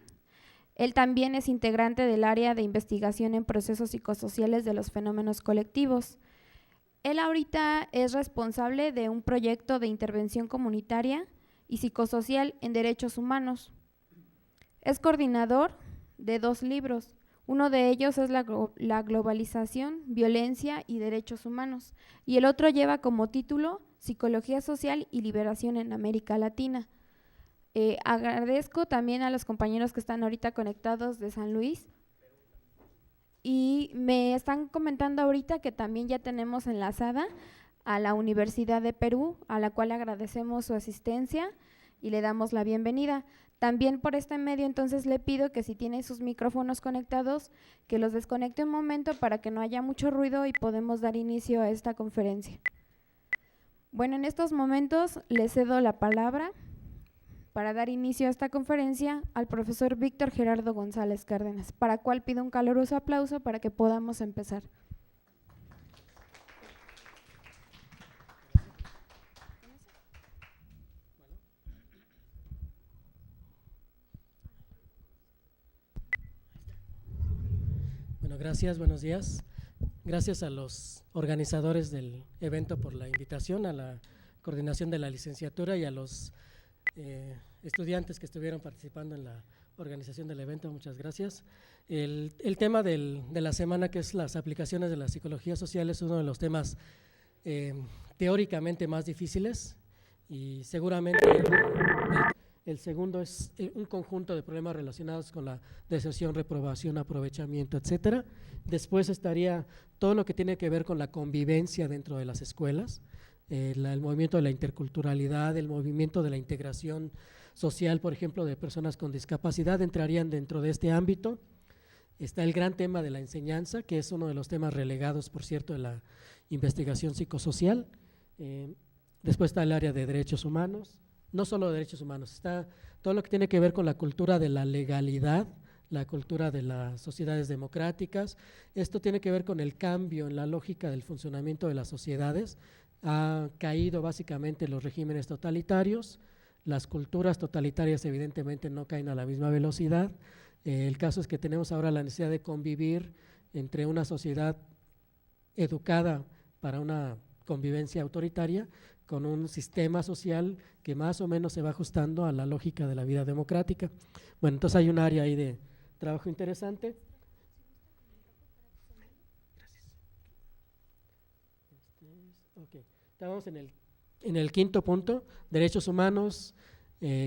Él también es integrante del área de investigación en procesos psicosociales de los fenómenos colectivos. Él ahorita es responsable de un proyecto de intervención comunitaria y psicosocial en derechos humanos. Es coordinador de 2 libros. Uno de ellos es la globalización, violencia y derechos humanos, y el otro lleva como título Psicología social y liberación en América Latina. Agradezco también a los compañeros que están ahorita conectados de San Luis, y me están comentando ahorita que también ya tenemos enlazada a la Universidad de Perú, a la cual agradecemos su asistencia y le damos la bienvenida. También por este medio entonces le pido que si tiene sus micrófonos conectados, que los desconecte un momento para que no haya mucho ruido y podemos dar inicio a esta conferencia. Bueno, en estos momentos le cedo la palabra para dar inicio a esta conferencia al profesor Víctor Gerardo González Cárdenas, para cual pido un caluroso aplauso para que podamos empezar. gracias, buenos días. Gracias a los organizadores del evento por la invitación, a la coordinación de la licenciatura y a los estudiantes que estuvieron participando en la organización del evento, muchas gracias. El tema de la semana, que es las aplicaciones de la psicología social, es uno de los temas teóricamente más difíciles, y seguramente el segundo es un conjunto de problemas relacionados con la deserción, reprobación, aprovechamiento, etcétera. Después estaría todo lo que tiene que ver con la convivencia dentro de las escuelas, el movimiento de la interculturalidad, el movimiento de la integración social, por ejemplo, de personas con discapacidad, entrarían dentro de este ámbito. Está el gran tema de la enseñanza, que es uno de los temas relegados, por cierto, de la investigación psicosocial. Después está el área de derechos humanos, no solo de derechos humanos, está todo lo que tiene que ver con la cultura de la legalidad, la cultura de las sociedades democráticas. Esto tiene que ver con el cambio en la lógica del funcionamiento de las sociedades. Ha caído básicamente los regímenes totalitarios, las culturas totalitarias evidentemente no caen a la misma velocidad. El caso es que tenemos ahora la necesidad de convivir entre una sociedad educada para una convivencia autoritaria con un sistema social que más o menos se va ajustando a la lógica de la vida democrática. Bueno, entonces hay un área ahí de trabajo interesante. Okay. Estamos en el quinto punto, derechos humanos,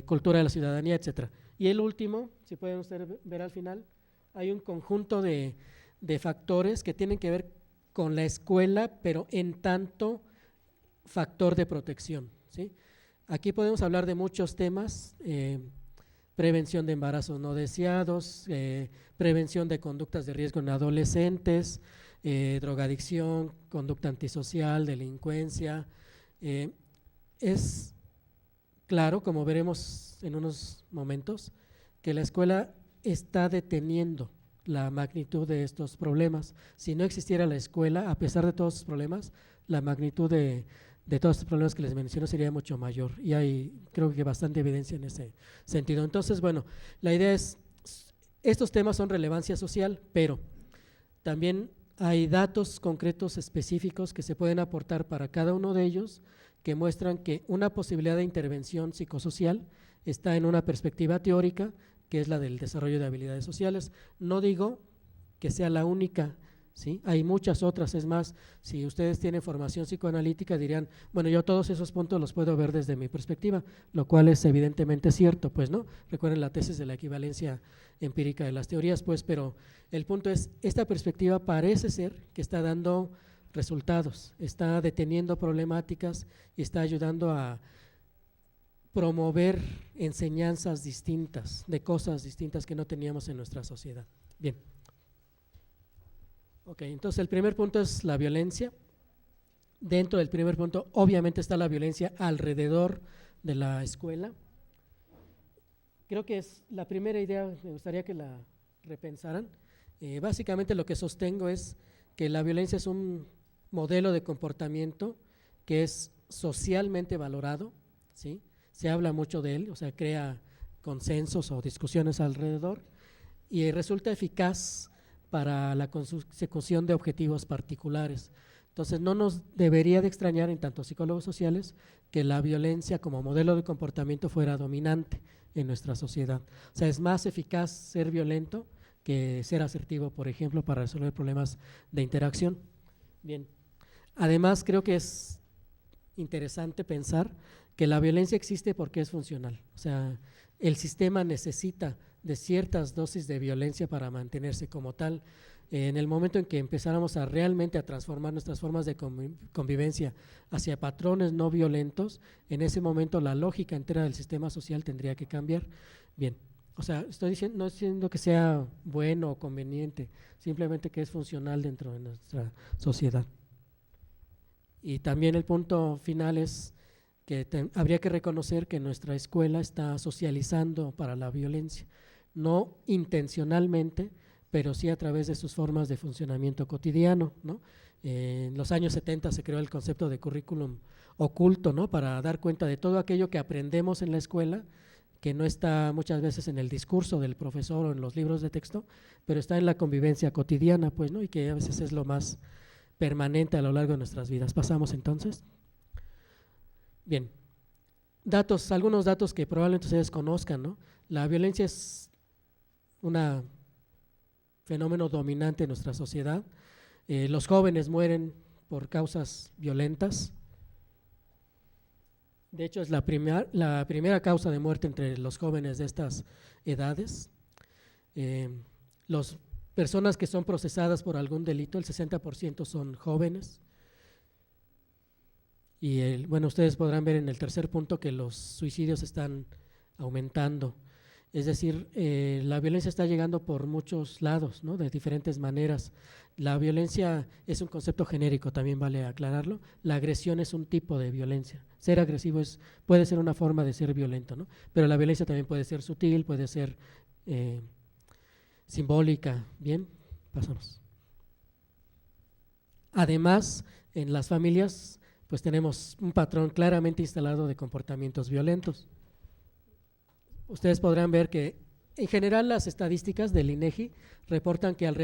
cultura de la ciudadanía, etcétera. Y el último, si pueden ustedes ver al final, hay un conjunto de factores que tienen que ver con la escuela, pero en tanto factor de protección, ¿sí? Aquí podemos hablar de muchos temas, prevención de embarazos no deseados, prevención de conductas de riesgo en adolescentes, drogadicción, conducta antisocial, delincuencia. Es claro, como veremos en unos momentos, que la escuela está deteniendo la magnitud de estos problemas. Si no existiera la escuela, a pesar de todos sus problemas, la magnitud de todos estos problemas que les menciono sería mucho mayor, y hay creo que bastante evidencia en ese sentido. Entonces, bueno, la idea es, estos temas son relevancia social, pero también hay datos concretos específicos que se pueden aportar para cada uno de ellos, que muestran que una posibilidad de intervención psicosocial está en una perspectiva teórica, que es la del desarrollo de habilidades sociales. No digo que sea la única, ¿sí? Hay muchas otras. Es más, si ustedes tienen formación psicoanalítica dirían, bueno, yo todos esos puntos los puedo ver desde mi perspectiva, lo cual es evidentemente cierto, pues, ¿no? Recuerden la tesis de la equivalencia empírica de las teorías, pues, pero el punto es, esta perspectiva parece ser que está dando resultados, está deteniendo problemáticas y está ayudando a promover enseñanzas distintas, de cosas distintas que no teníamos en nuestra sociedad. Bien. Ok, entonces el primer punto es la violencia. Dentro del primer punto, obviamente, está la violencia alrededor de la escuela. Creo que es la primera idea, me gustaría que la repensaran. Básicamente lo que sostengo es que la violencia es un modelo de comportamiento que es socialmente valorado, ¿sí? Se habla mucho de él, o sea, crea consensos o discusiones alrededor, y resulta eficaz para la consecución de objetivos particulares. Entonces, no nos debería de extrañar, en tanto psicólogos sociales, que la violencia como modelo de comportamiento fuera dominante en nuestra sociedad. O sea, es más eficaz ser violento que ser asertivo, por ejemplo, para resolver problemas de interacción. Bien. Además, creo que es interesante pensar que la violencia existe porque es funcional. O sea, el sistema necesita de ciertas dosis de violencia para mantenerse como tal. En el momento en que empezáramos a realmente a transformar nuestras formas de convivencia hacia patrones no violentos, en ese momento la lógica entera del sistema social tendría que cambiar. Bien, o sea, no estoy diciendo que sea bueno o conveniente, simplemente que es funcional dentro de nuestra sociedad. Y también el punto final es que habría que reconocer que nuestra escuela está socializando para la violencia, no intencionalmente, pero sí a través de sus formas de funcionamiento cotidiano, ¿no? En los años 70 se creó el concepto de currículum oculto, ¿no? Para dar cuenta de todo aquello que aprendemos en la escuela, que no está muchas veces en el discurso del profesor o en los libros de texto, pero está en la convivencia cotidiana, pues, ¿no? Y que a veces es lo más permanente a lo largo de nuestras vidas. Pasamos entonces. Bien, algunos datos que probablemente ustedes conozcan, ¿no? La violencia es un fenómeno dominante en nuestra sociedad. Los jóvenes mueren por causas violentas. De hecho, es la primera causa de muerte entre los jóvenes de estas edades. Las personas que son procesadas por algún delito, el 60% son jóvenes. Y bueno, ustedes podrán ver en el tercer punto que los suicidios están aumentando. Es decir, la violencia está llegando por muchos lados, ¿no? De diferentes maneras. La violencia es un concepto genérico, también vale aclararlo. La agresión es un tipo de violencia. Ser agresivo puede ser una forma de ser violento, ¿no? Pero la violencia también puede ser sutil, puede ser simbólica. Bien, pasamos. Además, en las familias, pues tenemos un patrón claramente instalado de comportamientos violentos. Ustedes podrán ver que en general las estadísticas del INEGI reportan que alrededor